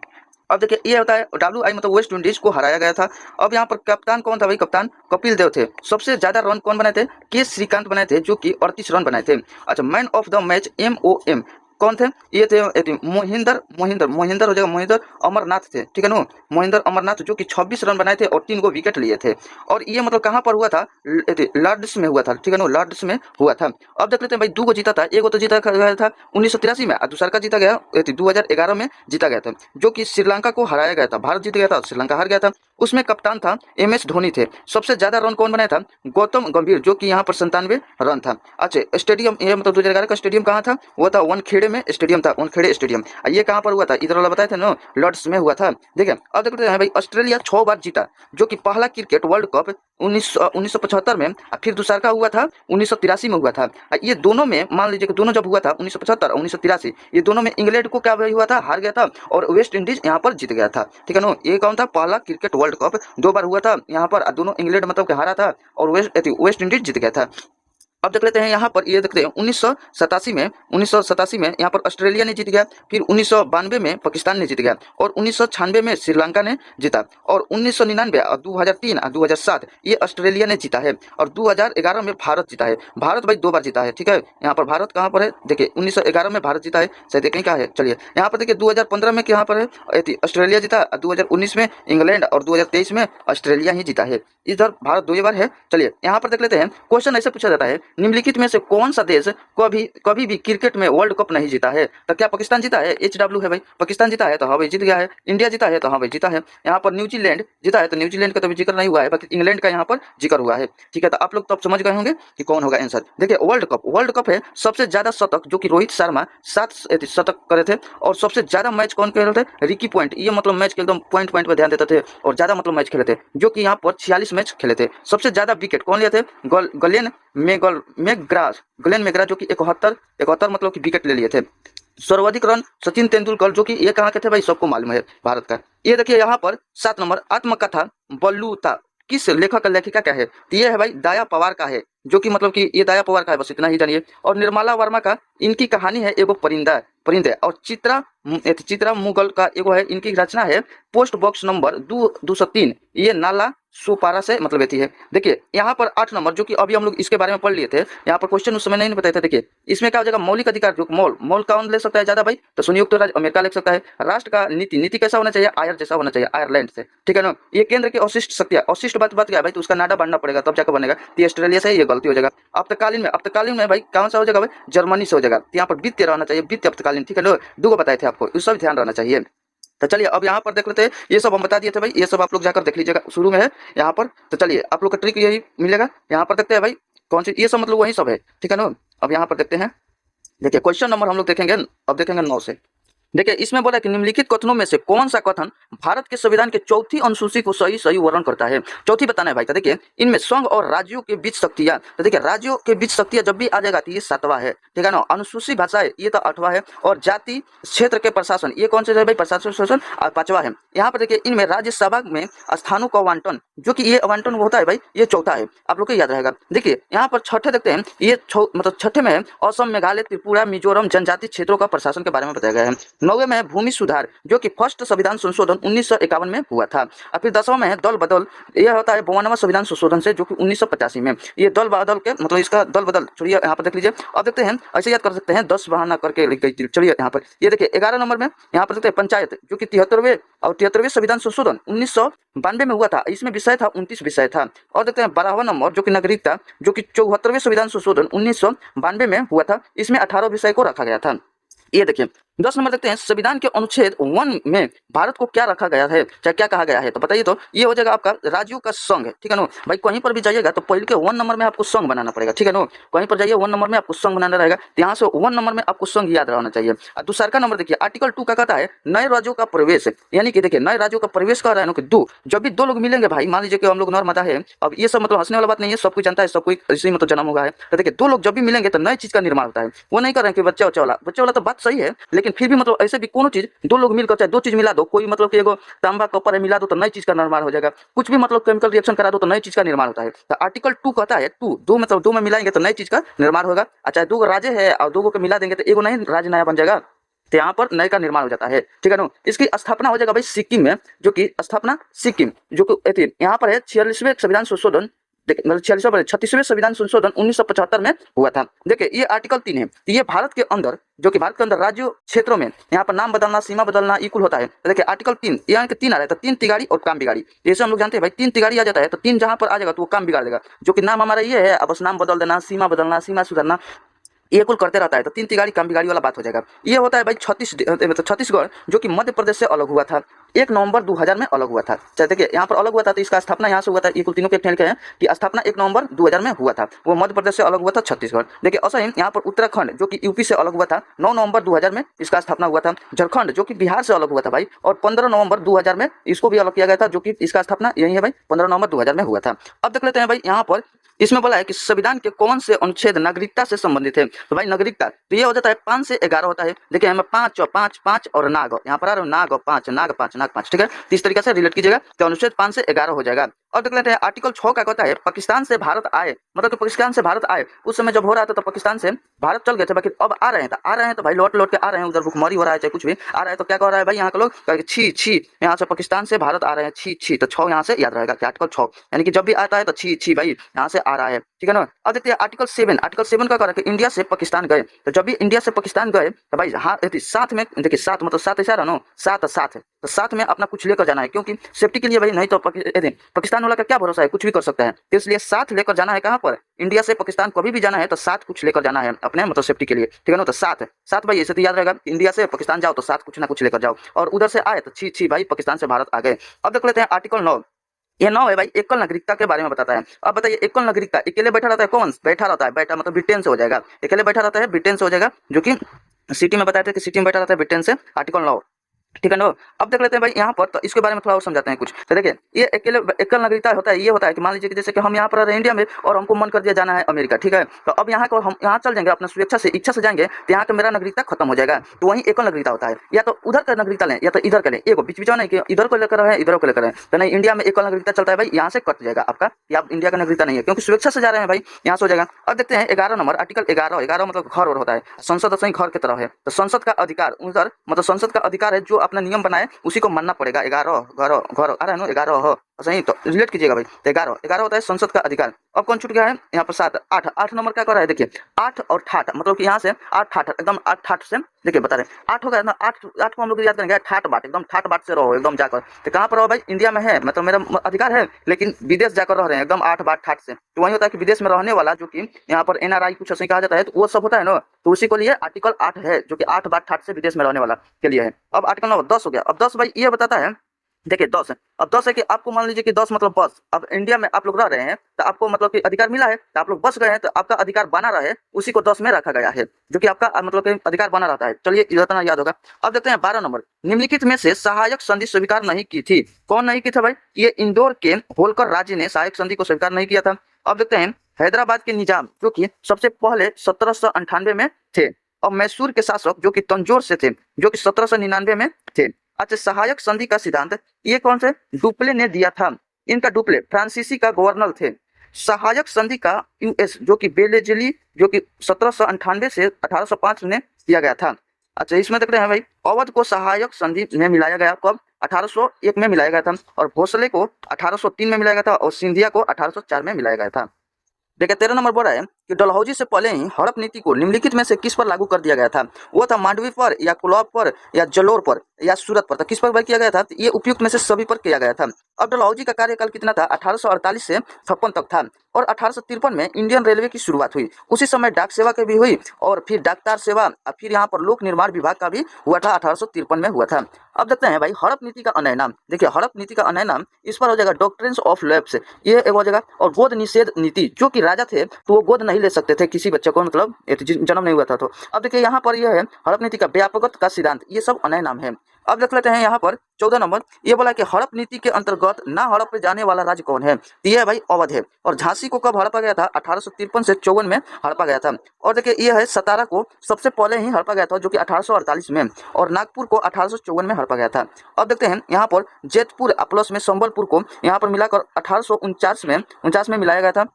अब देखिए ये होता है WI मतलब वेस्ट इंडीज को हराया गया था। अब यहाँ पर कप्तान कौन था भाई, कप्तान कपिल देव थे। सबसे ज्यादा रन कौन बनाए थे, के श्रीकांत बनाए थे, जो कि 38 रन बनाए थे। अच्छा man of the match MOM, कौन थे? ये थे मोहिंदर हो जाएगा, मोहिंदर अमरनाथ थे, ठीक है ना, मोहिंदर अमरनाथ, जो कि 26 रन बनाए थे और 3 गो विकेट लिए थे। और ये मतलब कहाँ पर हुआ था? लॉर्ड्स में हुआ था, ठीक है ना, लॉर्ड्स में हुआ था। अब देख लेते हैं भाई, 2 गो जीता था, एक गो तो जीता गया था 1983 में और दूसरा का जीता गया 2011 में जीता गया था, जो कि श्रीलंका को हराया गया था। भारत जीत गया था, श्रीलंका हार गया था। उसमें कप्तान था MS धोनी थे। सबसे ज्यादा रन कौन बनाया था? गौतम गंभीर, जो कि यहाँ पर 97 रन था। अच्छा, स्टेडियम ये मतलब 2011 का स्टेडियम कहाँ था? वो था वानखेड़े में स्टेडियम था, वानखेड़े स्टेडियम। ये कहाँ पर हुआ था? इधर वाला बताया था ना, लॉर्ड्स में हुआ था। देखिए अब देखते हैं भाई, ऑस्ट्रेलिया 6 बार जीता, जो कि पहला क्रिकेट वर्ल्ड कप 1975 में, फिर दूसरा का हुआ था 1983 में हुआ था। ये दोनों में मान लीजिए कि दोनों जब हुआ था 1975 और 1983, ये दोनों में इंग्लैंड को क्या हुआ था? हार गया था, और वेस्ट इंडीज यहाँ पर जीत गया था, ठीक है ना। ये कौन था? पहला क्रिकेट वर्ल्ड कप 2 बार हुआ था यहाँ पर, दोनों इंग्लैंड मतलब कि हारा था और वेस्ट इंडीज जीत गया था। अब देख लेते हैं यहाँ पर, ये देखते हैं 1987 में यहाँ पर ऑस्ट्रेलिया ने जीत गया, फिर 1992 में पाकिस्तान ने जीत गया, और 1996 में श्रीलंका ने जीता, और 1999 और 2003 और 2007 ये ऑस्ट्रेलिया ने जीता है, और 2011 में भारत जीता है। भारत भाई 2 बार जीता है, ठीक है। यहाँ पर भारत कहाँ पर है? देखिए 1911 में भारत जीता है, शायद कहीं का है। चलिए यहाँ पर देखिए 2015 में यहाँ पर है ऑस्ट्रेलिया जीता, 2019 में इंग्लैंड, और 2023 में ऑस्ट्रेलिया ही जीता है। इधर भारत 2 बार है। चलिए यहाँ पर देख लेते हैं, क्वेश्चन ऐसे पूछा जाता है, निम्नलिखित में से कौन सा देश कभी भी क्रिकेट में वर्ल्ड कप नहीं जीता है? तो क्या पाकिस्तान जीता है? HW है भाई, पाकिस्तान जीता है तो हाँ भाई जीत गया है। इंडिया जीता है तो हाँ भाई जीता है। यहाँ पर न्यूजीलैंड जीता है, तो न्यूजीलैंड का तो जिक्र नहीं हुआ है, बाकी इंग्लैंड का यहाँ पर जिक्र हुआ है, ठीक है। तो आप लोग तो अब समझ गए होंगे कि कौन होगा आंसर। देखिए वर्ल्ड कप है, सबसे ज्यादा शतक जो कि रोहित शर्मा 7 शतक करे थे, और सबसे ज्यादा मैच कौन खेले थे? Ricky point. ये मतलब मैच के एकदम पॉइंट पर ध्यान देते थे और ज्यादा मतलब मैच खेले थे, जो कि यहाँ पर 46 मैच खेले थे। सबसे ज्यादा विकेट कौन लिए थे? ग्लेन मैकग्रा, जो कि 71 मतलब कि विकेट ले लिए थे। सर्वाधिक रन सचिन तेंदुलकर, जो कि ये कहाँ के थे भाई? सबको मालूम है, भारत का। ये देखिए यहाँ पर 7 नंबर, आत्मकथा बल्लूता किस लेखक का लेखिका क्या है? तो ये है भाई दाया पवार का है, जो कि मतलब कि ये दाया पवार का है, बस इतना ही जानिए। और निर्मला वर्मा का इनकी कहानी है एगो परिंदे। और चित्रा मुगल का एगो है, इनकी रचना है पोस्ट बॉक्स नंबर 203, ये नाला सुपारा से मतलब ये है। देखिए यहाँ पर 8 नंबर, जो कि अभी हम लोग इसके बारे में पढ़ लिए थे, यहाँ पर क्वेश्चन उस समय नहीं बताए थे। देखिए इसमें क्या हो जाएगा? मौलिक अधिकार, जो मॉल कौन ले सकता है ज्यादा भाई? तो संयुक्त राज्य अमेरिका ले सकता है। राष्ट्र का नीति कैसा होना चाहिए? आयर जैसा होना चाहिए, आयरलैंड से, ठीक है ना। ये केंद्र की अवशिष्ट शक्तियां, अवशिष्ट बात क्या भाई? तो उसका नाडा बढ़ना पड़ेगा तब जाकर बनेगा, तो ऑस्ट्रेलिया से ये गलती हो जाएगा। आपातकालीन में भाई कौन सा हो जाएगा भाई? जर्मनी से हो जाएगा। यहाँ पर वित्तीय रहना चाहिए, वित्तीय आपातकालीन, ठीक है ना। 2 बताए थे आपको, इस सब ध्यान रहना चाहिए। तो चलिए अब यहाँ पर देख लेते हैं, ये सब हम बता दिए थे भाई, ये सब आप लोग जाकर देख लीजिएगा, शुरू में है यहाँ पर। तो चलिए आप लोग का ट्रिक यही मिलेगा। यहाँ पर देखते हैं भाई कौन सी, ये सब मतलब वही सब है, ठीक है ना। अब यहाँ पर देखते हैं, देखिए क्वेश्चन नंबर हम लोग देखेंगे, अब देखेंगे 9 से। देखिए इसमें बोला कि निम्नलिखित कथनों में से कौन सा कथन भारत के संविधान के चौथी अनुसूची को सही वर्णन करता है? चौथी बताना है भाई। तो देखिए इनमें संघ और राज्यों के बीच शक्तियां, तो देखिए राज्यों के बीच शक्तियां जब भी आ जाएगा तो ये 7वां है, ठीक है ना। अनुसूची भाषाएं ये तो 8वां है, और जाति क्षेत्र के प्रशासन ये कौन से है भाई? प्रशासन शासन 5वां है। यहाँ पर देखिए इनमें राज्यसभा में स्थानों का आवंटन, जो कि ये आवंटन होता है भाई, ये 4था है, आप लोग को याद रहेगा। देखिए यहाँ पर 6ठे देखते हैं, ये मतलब 6ठे में असम, मेघालय, त्रिपुरा, मिजोरम जनजाति क्षेत्रों का प्रशासन के बारे में बताया गया है। 9वें में भूमि सुधार, जो कि फर्स्ट संविधान संशोधन 1951 में हुआ था। और फिर 10वां में है दल बदल, यह होता है 52वां संविधान संशोधन से, जो कि 1985 में। ये दल बदल के मतलब इसका दल बदल छोड़िए, यहाँ पर देख लीजिए। अब देखते हैं, ऐसे याद कर सकते हैं, 10 बहाना करके लिख गई। चलिए यहाँ पर ये देखिए 11 नंबर में यहाँ पर देखते हैं पंचायत, जो कि 73वें संविधान संशोधन 1992 में हुआ था। इसमें विषय था 29 विषय था। और देखते हैं 12वां नंबर, जो कि नागरिकता, जो कि 74वें संविधान संशोधन 1992 में हुआ था। इसमें 18 विषय को रखा गया था। ये देखिए 10 नंबर देखते हैं, संविधान के अनुच्छेद 1 में भारत को क्या रखा गया है, चाहे क्या कहा गया है? तो बताइए। तो ये हो जाएगा आपका राज्यों का संघ, ठीक है ना भाई। कहीं पर भी जाइएगा तो पहले के 1 नंबर में आपको संघ बनाना पड़ेगा, ठीक है ना। कहीं पर जाइए 1 नंबर में आपको संघ बनाना रहेगा, तो यहाँ से 1 नंबर में आपको संघ याद रहना चाहिए। और दूसरा का नंबर देखिए, आर्टिकल 2 का कहता है नए राज्यों का प्रवेश, यानी कि देखिए नए राज्यों का प्रवेश कह रहा है कि जब भी 2 लोग मिलेंगे भाई, मान लीजिए कि हम लोग नॉर्मदा है, अब ये सब मतलब हंसने वाला बात नहीं है, सब कोई जानता है, सब कोई इसी मतलब जन्म हुआ है। तो देखिए 2 लोग जब भी मिलेंगे तो नई चीज का निर्माण होता है। वो नहीं कर रहे हैं कि बच्चा वाला तो बात सही है, लेकिन फिर भी मतलब ऐसे भी कोनो चीज 2 लोग मिलकर, चाहे 2 चीज मिला दो, कोई मतलब कि एगो तांबा कॉपर है मिला दो तो नई चीज का निर्माण हो जाएगा। कुछ भी मतलब केमिकल रिएक्शन करा दो तो नई चीज का निर्माण होता है। तो आर्टिकल 2 कहता है 2 मतलब 2 में मिलाएंगे तो नई चीज का निर्माण होगा। अच्छा 2 राज्य है और 2 को मिला देंगे तो एगो नहीं राज्य नया बन जाएगा, तो यहाँ पर नए का निर्माण हो जाता है, ठीक है ना। इसकी स्थापना हो जाएगा भाई सिक्किम में, जो कि स्थापना सिक्किम, जो कि यहाँ पर है 46वें संविधान संशोधन देखिए मतलब 36वें संविधान संशोधन 1975 में हुआ था। देखिए ये आर्टिकल 3 है, तो ये भारत के अंदर जो कि भारत के अंदर राज्यों क्षेत्रों में यहाँ पर नाम बदलना, सीमा बदलना इक्वल होता है। तो देखिए आर्टिकल 3 यहाँ के 3 आ रहा है, तो 3 तिगाड़ी और काम बिगाड़ी। जैसे हम लोग जानते हैं भाई 3 तिगाड़ी आ जाता है तो 3 जहाँ पर आ जाएगा तो वो काम बिगाड़ देगा। जो कि नाम हमारा ये है, अब बस नाम बदल देना, सीमा बदलना, सीमा सुधारना, ये कुल करते रहता है, तो 3 तिगाड़ी काम बिगाड़ी वाला बात हो जाएगा। ये होता है भाई मतलब छत्तीसगढ़ जो कि मध्य प्रदेश से अलग हुआ था, 1 नवंबर 2000 में अलग हुआ था। चाहे देखिए यहाँ पर अलग हुआ था तो इसका स्थापना यहाँ से हुआ था। ये कुल तीनों के लिखे हैं कि स्थापना 1 नवंबर 2000 में हुआ था, वो मध्य प्रदेश से अलग हुआ था छत्तीसगढ़। देखिए ऐसा ही यहाँ पर उत्तराखंड जो कि यूपी से अलग हुआ था, 9 नवंबर 2000 में इसका स्थापना हुआ था। झारखंड जो कि बिहार से अलग हुआ था भाई, और 15 नवंबर 2000 में इसको भी अलग किया गया था, जो कि इसका स्थापना यही है भाई 15 नवंबर 2000 में हुआ था। अब देख लेते हैं भाई यहाँ पर इसमें बोला है कि संविधान के कौन से अनुच्छेद नागरिकता से संबंधित है। तो भाई नागरिकता तो ये हो जाता है 5 से 11 होता है। देखिए हमें 5 और 5 5 और नाग, यहाँ पर आ रहा है नाग और 5 नाग 5 नाग 5, ठीक है। तो इस तरीके से रिलेट कीजिएगा तो अनुच्छेद 5 से 11 हो जाएगा। और देख लेते हैं आर्टिकल 6 का कहता है पाकिस्तान से भारत आए, मतलब कि पाकिस्तान से भारत आए उस समय जब हो रहा था तो पाकिस्तान से भारत चल गए थे, बाकी अब आ रहे हैं तो भाई लौट के आ रहे हैं, उधर भुखमरी हो रहा है चाहे कुछ भी आ रहा है तो क्या कह रहा है भाई यहाँ के लोग, छी छी यहाँ से पाकिस्तान से भारत आ रहे हैं, छी छी। तो 6 यहाँ से याद रहेगा कि आर्टिकल 6 यानी कि जब भी आता है तो छी छी भाई यहाँ से आ रहा है, ठीक है ना। अब देखते हैं आर्टिकल 7 का कह रहा है कि इंडिया से पाकिस्तान गए, तो जब भी इंडिया से पाकिस्तान गए तो भाई हाँ साथ में, देखिए साथ मतलब साथ ऐसा रहा ना, साथ है तो साथ में अपना कुछ लेकर जाना है, क्योंकि सेफ्टी के लिए भाई, नहीं तो पाकिस्तान वाला का क्या भरोसा है, कुछ भी कर सकता है। तो इसलिए साथ लेकर जाना है, कहाँ पर इंडिया से पाकिस्तान कभी भी जाना है तो साथ कुछ लेकर जाना है अपने मतलब सेफ्टी के लिए, ठीक है ना। तो साथ भाई ऐसे तो याद रहेगा, इंडिया से पाकिस्तान जाओ तो साथ कुछ ना कुछ लेकर जाओ, और उधर से आए तो छी छी भाई पाकिस्तान से भारत आ गए। अब देख लेते हैं आर्टिकल 9, ये 9 है भाई एकल नागरिकता के बारे में बताता है। अब बताइए एकल नागरिकता अकेले बैठा रहता है, कौन बैठा रहता है, बैठा मतलब ब्रिटेन से हो जाएगा, अकेले बैठा रहता है ब्रिटेन से हो जाएगा, जो कि सिटी में बताया था कि सिटी में बैठा रहता है ब्रिटेन से, आर्टिकल 9, ठीक है ना। अब देख लेते हैं भाई यहाँ पर तो इसके बारे में थोड़ा और समझाते हैं कुछ। तो देखिए ये एकल नागरिकता होता है, ये होता है कि मान लीजिए कि जैसे कि हम यहाँ पर रहे इंडिया में और हमको मन कर दिया जाना है अमेरिका, ठीक है, तो अब यहाँ को हम यहाँ चल जाएंगे अपना स्वेच्छा से इच्छा से जाएंगे तो यहाँ का मेरा नागरिकता खत्म हो जाएगा, तो वहीं एकल नागरिकता होता है। या तो उधर का नागरिकता लें या तो इधर का लें, एक बीच नहीं कि इधर को लेकर रहे इधर को लेकर रहे, तो नहीं इंडिया में एकल नागरिकता चलता है भाई, यहाँ से कट जाएगा आपका, या आप इंडिया का नागरिकता नहीं है क्योंकि स्वेच्छा से जा रहे हैं भाई, यहाँ से हो जाएगा। अब देखते हैं 11 नंबर आर्टिकल 11 मतलब घर और होता है, संसद सही घर की तरह है, तो संसद का अधिकार उधर मतलब संसद का अधिकार है जो अपना नियम बनाए उसी को मानना पड़ेगा। 11 घर घर आ रहा है ना 11 सही, तो रिलेट कीजिएगा भाई। तो 11 होता है संसद का अधिकार। अब कौन छूट गया है यहाँ पर 7 8 नंबर क्या कर रहा है, देखिए 8 और ठाठ मतलब कि यहाँ से 8 ठाठ एकदम 8 ठाठ से देखिए बता रहे 8 हो गया ना, 8 को हम लोग याद करेंगे ठाठ बाट, एकदम ठाठ बाट से रहो एकदम जाकर। तो कहाँ पर रहो भाई, इंडिया में है मतलब मेरा अधिकार है, लेकिन विदेश जाकर रह रहे हैं एकदम 8 बाट ठाठ से, तो वही होता है कि विदेश में रहने वाला जो कि यहाँ पर NRI कुछ ऐसे कहा जाता है, तो वो सब होता है ना, तो उसी को लिए आर्टिकल 8 है जो कि 8 बाट ठाठ से विदेश में रहने वाला के लिए है। अब आर्टिकल 9 10 हो गया। अब 10 भाई ये बताता है, देखिए 10 है, अब 10 है कि आपको मान लीजिए कि 10 मतलब बस, अब इंडिया में आप लोग रह रहे हैं तो आपको मतलब कि अधिकार मिला है, तो आप लोग बस गए हैं तो आपका अधिकार बना रहे उसी को 10 में रखा गया है, जो कि आपका मतलब कि अधिकार बना रहता है। चलिए इतना याद होगा। अब देखते हैं 12 नंबर, निम्नलिखित में से सहायक संधि स्वीकार नहीं की थी, कौन नहीं की था भाई, ये इंदौर के होलकर राज्य ने सहायक संधि को स्वीकार नहीं किया था। अब देखते हैं हैदराबाद के निजाम जो कि सबसे पहले 1798 में थे, और मैसूर के शासक जो कि तंजौर से थे जो कि 1799 में थे। अच्छा सहायक संधि का सिद्धांत ये कौन से डुप्ले ने दिया था, इनका डुप्ले फ्रांसीसी का गवर्नर थे। सहायक संधि का US जो कि बेलेजली जो कि 1798 से 1805 में किया गया था। अच्छा इसमें देख रहे हैं भाई अवध को सहायक संधि में मिलाया गया कब, 1801 में मिलाया गया था, और भोसले को 1803 में मिलाया गया था, और सिंधिया को 1804 में मिलाया गया था। देखिए 13 नंबर बोल रहा है कि डलहौजी से पहले ही हड़प नीति को निम्नलिखित में से किस पर लागू कर दिया गया था, वो था मांडवी पर या कुलौब पर या जलोर पर या सूरत पर, तो किस पर किया गया था, तो ये उपयुक्त में से सभी पर किया गया था। अब डलहौजी का कार्यकाल कितना था, 1848 से 56 तक था, और 1853 में इंडियन रेलवे की शुरुआत हुई, उसी समय डाक सेवा की भी हुई, और फिर डाकतार सेवा, फिर यहाँ पर लोक निर्माण विभाग का भी हुआ था, 1853 में हुआ था। अब देखते हैं भाई हड़प नीति का अन्य नाम, देखिए हड़प नीति का अन्य नाम इस पर हो जाएगा डॉक्ट्रिन्स ऑफ लैप्स, ये एक हो जाएगा, और गोद निषेध नीति, जो कि राजा थे तो वो गोद नहीं ले सकते थे किसी बच्चे को, मतलब जन्म नहीं हुआ था। तो अब देखिए यहाँ पर यह है हड़प नीति का व्यापकता का सिद्धांत, ये सब अन्य नाम है। अब देख लेते हैं यहाँ पर 14 नंबर, ये बोला कि हड़प नीति के अंतर्गत ना हड़प जाने वाला राज्य कौन है, तो ये भाई अवध है। और झांसी को कब हड़पा गया था, 1853 से 54 में हड़पा गया था। और देखिए ये है सतारा को सबसे पहले ही हड़पा गया था जो कि 1848 में, और नागपुर को 1854 में हड़पा गया था। अब देखते हैं यहाँ पर जैतपुर प्लस में संबलपुर को यहाँ पर मिलाकर 1849 में मिलाया गया था।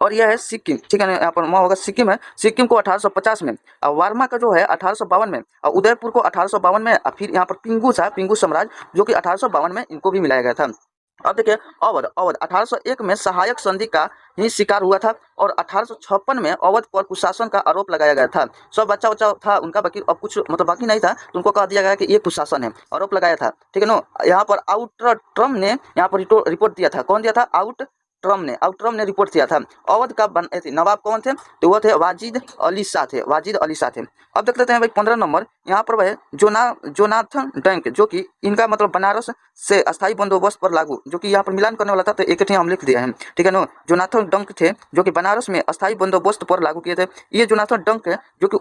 और यह है सिक्किम, ठीक है ना, यहाँ पर वहाँ होगा सिक्किम है, सिक्किम को 1850 में, और वार्मा का जो है 1852 में, और उदयपुर को 1852 में, और फिर यहाँ पर पिंगू था, पिंगू साम्राज्य जो कि 1852 में इनको भी मिलाया गया था। अब देखिए अवध अवध 1801 में सहायक संधि का ही शिकार हुआ था और 1856 में अवध पर कुशासन का आरोप लगाया गया था। सब बच्चा बच्चा था उनका, बाकी अब कुछ मतलब बाकी नहीं था, तो उनको कह दिया गया कि ये कुशासन है, आरोप लगाया था, ठीक है ना। यहाँ पर आउट ट्रम ने यहाँ पर रिपोर्ट दिया था। कौन दिया था? आउट ट्रम ने रिपोर्ट दिया था। अवध का नवाब कौन थे? तो वो थे वाजिद अली शाह थे, वाजिद अली शाह थे। अब देख लेते हैं भाई 15 नंबर, यहाँ पर भाई जोनाथन डंक, जो कि इनका मतलब बनारस से अस्थायी बंदोबस्त पर लागू, जो कि यहाँ पर मिलान करने वाला था, तो एक हम लिख दिए हैं, ठीक है ना। जोनाथन डंक थे जो कि बनारस में अस्थायी बंदोबस्त पर लागू किए थे। ये जोनाथन डंक है जो कि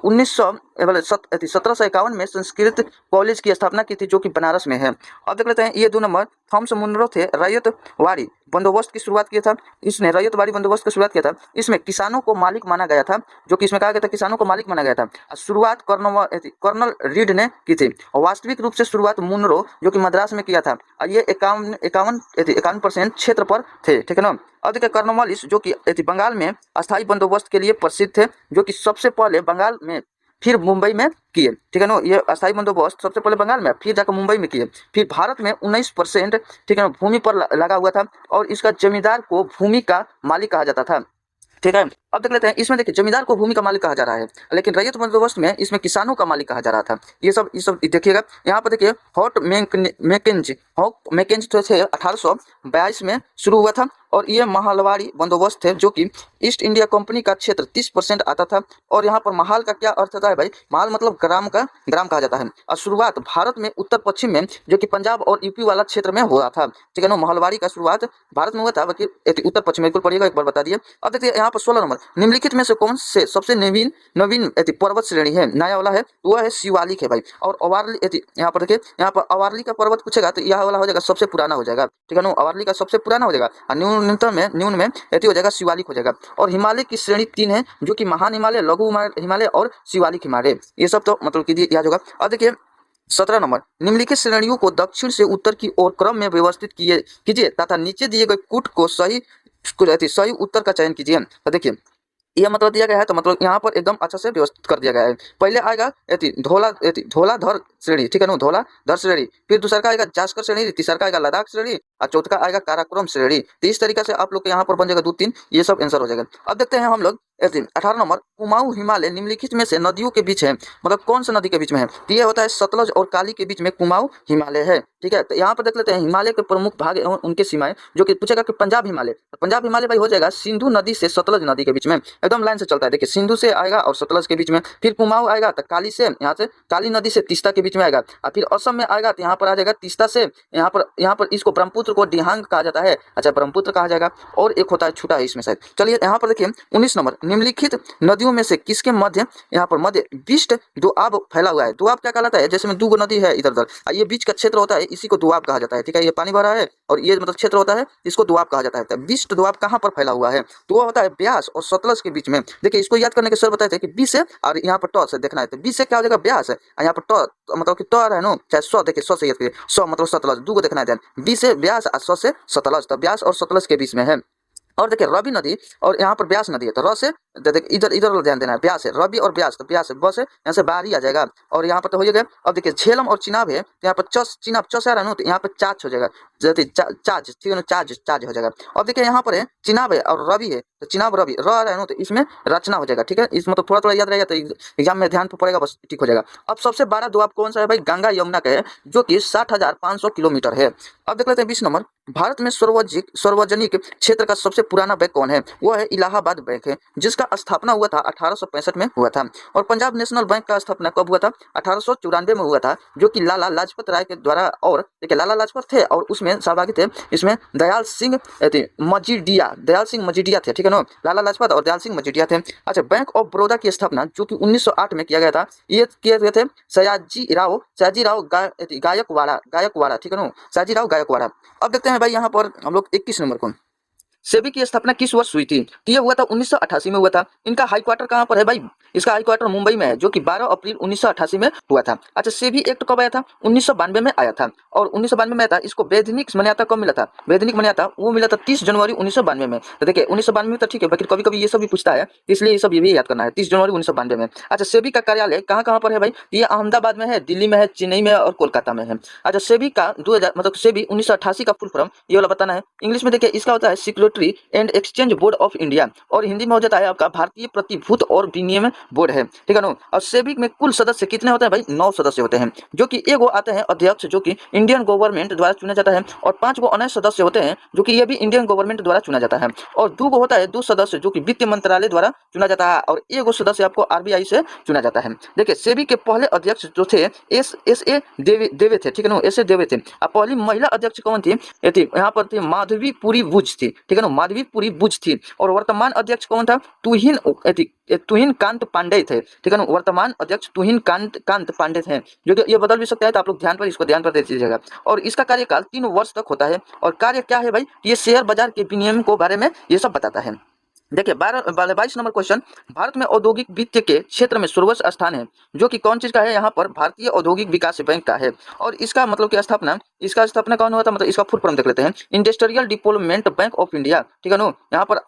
1751 में संस्कृत कॉलेज की स्थापना की थी, जो कि बनारस में है। अब देख लेते हैं ये 2 नंबर, थॉमस मुनरो थे, रैयतवाड़ी बंदोबस्त की शुरुआत किया था। इसने रैयतवाड़ी बंदोबस्त की शुरुआत किया था। इसमें किसानों को मालिक माना गया था, जो कि इसमें कहा गया था किसानों को मालिक माना गया था। शुरुआत कर्नल रीड ने की थी। वास्तविक रूप से शुरुआत मुनरो जो कि मद्रास में किया था। और ये 51% क्षेत्र पर थे, ठीक है ना। अब देखिए कर्नवालिस जो कि बंगाल में अस्थायी बंदोबस्त के लिए प्रसिद्ध थे, जो कि सबसे पहले बंगाल में फिर मुंबई में किए, ठीक है ना। ये अस्थायी बंदोबस्त सबसे पहले बंगाल में, फिर जाकर मुंबई में किए। फिर भारत में 19%, ठीक है ना, भूमि पर लगा हुआ था और इसका जमींदार को भूमि का मालिक कहा जाता था, ठीक है। अब देख लेते हैं इसमें, देखिए जमींदार को भूमि का मालिक कहा जा रहा है, लेकिन रैयत बंदोबस्त में इसमें किसानों का मालिक कहा जा रहा था। ये सब देखिएगा। यहाँ पर देखिए मैकेंज तो थे 1822 में शुरू हुआ था और ये महालवाड़ी बंदोबस्त थे, जो कि ईस्ट इंडिया कंपनी का क्षेत्र 30% आता था। और यहाँ पर महाल का क्या अर्थ होता है भाई? महाल मतलब ग्राम कहा जाता है। और शुरुआत भारत में उत्तर पश्चिम में, जो कि पंजाब और यूपी वाला क्षेत्र में हुआ था, ठीक है ना। महालवाड़ी का शुरुआत भारत में हुआ था, बाकी उत्तर पश्चिम, बिल्कुल पढ़िएगा, एक बार बता दिए। अब देखिए यहाँ पर 16 नंबर, निम्नलिखित में से कौन से सबसे नवीन पर्वत श्रेणी है, नया वाला है, तो वह है शिवालिक है भाई। और अवारली, यहाँ पर देखिए, यहाँ पर अवारली का पर्वत पूछेगा तो यह वाला हो जाएगा सबसे पुराना हो जाएगा, ठीक है ना। अवारली का सबसे पुराना हो जाएगा और न्यून में हो जाएगा शिवालिक हो जाएगा। और हिमालय की श्रेणी 3 है, जो कि महान हिमालय, लघु हिमालय और शिवालिक हिमालय। ये सब तो मतलब कि याद होगा। अब देखिए 17 नंबर, निम्नलिखित श्रेणियों को दक्षिण से उत्तर की ओर क्रम में व्यवस्थित कीजिए तथा नीचे दिए गए कूट को सही उत्तर का चयन कीजिए। तो देखिए यह मतलब दिया गया है, तो मतलब यहाँ पर एकदम अच्छा से व्यवस्थित कर दिया गया है। पहले आएगा धौलाधर श्रेणी, ठीक है ना, धौलाधर श्रेणी। फिर दूसरा का आएगा जास्कर श्रेणी, तीसरा का आएगा लद्दाख श्रेणी और चौथा का आएगा काराकोरम श्रेणी। तो इस तरीके से आप लोग के यहाँ पर बन जाएगा 2-3, ये सब आंसर हो जाएगा। अब देखते हैं हम लोग 18 नंबर, कुमाऊं हिमालय निम्नलिखित में से नदियों के बीच है, मतलब कौन सा नदी के बीच में है? तो ये होता है सतलज और काली के बीच में कुमाऊं हिमालय है, ठीक है। तो यहाँ पर देख लेते हैं हिमालय के प्रमुख भाग एवं उनके सीमाएं, जो कि पूछेगा कि पंजाब हिमालय, पंजाब हिमालय भाई हो जाएगा सिंधु नदी से सतलज नदी के बीच में, एकदम लाइन से चलता है। देखिए सिंधु से आएगा और सतलज के बीच में, फिर कुमाऊं आएगा तो काली से, यहाँ से काली नदी से तीस्ता के बीच में आएगा। और फिर असम में आएगा तो यहाँ पर आ जाएगा तीस्ता से, यहाँ पर इसको ब्रह्मपुत्र को दिहांग कहा जाता है, अच्छा ब्रह्मपुत्र कहा जाएगा। और एक होता है छूटा है इसमें शायद। चलिए यहाँ पर देखिए 19 नंबर, निम्नलिखित नदियों में से किसके मध्य, यहाँ पर मध्य विष्ट दोआब फैला हुआ है। दोआब क्या कहलाता है? जैसे में 2 नदी है इधर उधर, ये बीच का क्षेत्र होता है, इसी को दोआब कहा जाता है, ठीक है। ये पानी भरा है और ये मतलब क्षेत्र होता है, इसको दोआब कहा जाता है। तो विष्ट दोआब कहाँ पर फैला हुआ है? तो वो होता है ब्यास और सतलज के बीच में। देखिए इसको याद करने के सर बताए थे कि बी से और यहाँ पर ट से देखना है, तो बी से क्या हो जाएगा? ब्यास है, और यहाँ पर ट मतलब कि ट है ना, चाहे सौ, देखिए सौ से याद करिए, सौ मतलब सतलज, 2 को देखना है। बी से ब्यास और सौ से सतलज, तो ब्यास और सतलज के बीच में है। और देखिए रवि नदी और यहाँ पर ब्यास नदी है, तो र से इधर इधर ध्यान देना है, ब्यास है, रवि और ब्यास, तो ब्यास है, बस है, यहाँ से बाहर ही आ जाएगा। और यहाँ पर तो हो जाएगा। अब देखिए झेलम और चिनाब है, तो यहाँ पर चिनाब चौस आ रहा है ना, तो यहाँ पर चाच हो जाएगा, चाच, ठीक है ना, चाच हो जाएगा। अब देखिए यहाँ पर है चिनाब है और रवि है, तो चिनाब रवि र आ रहा है ना, तो इसमें रचना हो जाएगा, ठीक है। इस मतलब थोड़ा याद रहेगा तो एग्जाम में ध्यान पड़ेगा, बस ठीक हो जाएगा। अब सबसे बड़ा दोआब कौन सा है भाई? गंगा यमुना का है, जो कि 60,500 किलोमीटर है। अब देख लेते हैं 20 नंबर, भारत में सार्वजनिक क्षेत्र का सबसे पुराना बैंक कौन है? वो है इलाहाबाद बैंक है, जिसका स्थापना हुआ था 1865 में हुआ था। और पंजाब नेशनल बैंक का स्थापना कब हुआ था? 1894 में हुआ था, जो कि लाला लाजपत राय के द्वारा, और देखिए लाला लाजपत थे और उसमें सहभागी थे, इसमें दयाल सिंह मजीठिया थे, ठीक है ना, लाला लाजपत और दयाल सिंह मजीठिया थे। अच्छा, बैंक ऑफ बड़ौदा की स्थापना जो कि 1908 में किया गया था, ये किए गए थे सयाजी राव गायकवाड़ा, ठीक है ना, सयाजी राव गायकवाड़ा। अब देखते हैं भाई यहाँ पर हम लोग 21 नंबर को, सेबी की स्थापना किस वर्ष हुई थी? तो ये हुआ था 1988 में हुआ था। इनका हाई क्वार्टर कहाँ पर है भाई? इसका हाई क्वार्टर मुंबई में है, जो कि 12 अप्रैल 1988 में हुआ था। अच्छा, सेबी एक्ट कब आया था? 1992 में आया था। और 1992 में आया था। इसको वैधानिक मान्यता कब मिला था? वैधानिक मान्यता वो मिला था 30 जनवरी 1992 में। तो देखिए 1992 में तो ठीक है, बाकी कभी कभी ये सब भी पूछता है, इसलिए ये सब ये भी याद करना है। 30 जनवरी 1992 में। अच्छा, सेबी का कार्यालय कहाँ कहाँ पर है भाई? ये अहमदाबाद में है, दिल्ली में है, चेन्नई में है और कोलकाता में है। अच्छा, सेबी का 2000 मतलब सेबी 1988 का फुल फॉर्म ये वाला बताना है। इंग्लिश में देखिए इसका होता है security and exchange board of India, और हिंदी में हो जाता है आपका भारतीय प्रतिभूत और विनिमय बोर्ड है, ठीक है ना। और सेबी में कुल सदस्य कितने होते हैं भाई? 9 सदस्य होते हैं, जो कि एगो आते हैं अध्यक्ष, जो कि इंडियन गवर्नमेंट द्वारा चुना जाता है, और 5 गो अन्य सदस्य होते हैं, जो कि ये भी इंडियन गवर्नमेंट द्वारा चुना जाता है, और 2 गो होता है 2 सदस्य, जो कि वित्त मंत्रालय द्वारा चुना जाता है, और एगो सदस्य आपको आरबीआई से चुना जाता है। देखिए सेबी के पहले अध्यक्ष जो थे एस ए देवे थे, ठीक है ना, एस ए देवे थे। अब पहली महिला अध्यक्ष कौन थी? ये थी यहाँ पर थी माधवीपुरी बुच थी, ठीक है ना, माधवीपुरी बुच थी। और वर्तमान अध्यक्ष कौन था? तुहिन कांत पांडे थे, ठीक है ना। वर्तमान अध्यक्ष तुहिन कांत पांडे थे, जो कि ये बदल भी सकता है, तो आप लोग ध्यान पर दे दीजिएगा। और इसका कार्यकाल 3 वर्ष तक होता है। और कार्य क्या है भाई? ये शेयर बाजार के विनियम को बारे में ये सब बताता है। देखिए 22 नंबर क्वेश्चन, भारत में औद्योगिक वित्त के क्षेत्र में सर्वोच्च स्थान है, जो कि कौन चीज का है? यहाँ पर भारतीय औद्योगिक विकास बैंक का है। और इसका मतलब कि इसका स्थापना कौन हुआ था? मतलब इसका फुल फॉर्म देख लेते हैं, industrial development bank of India, ठीक है ना। यहाँ पर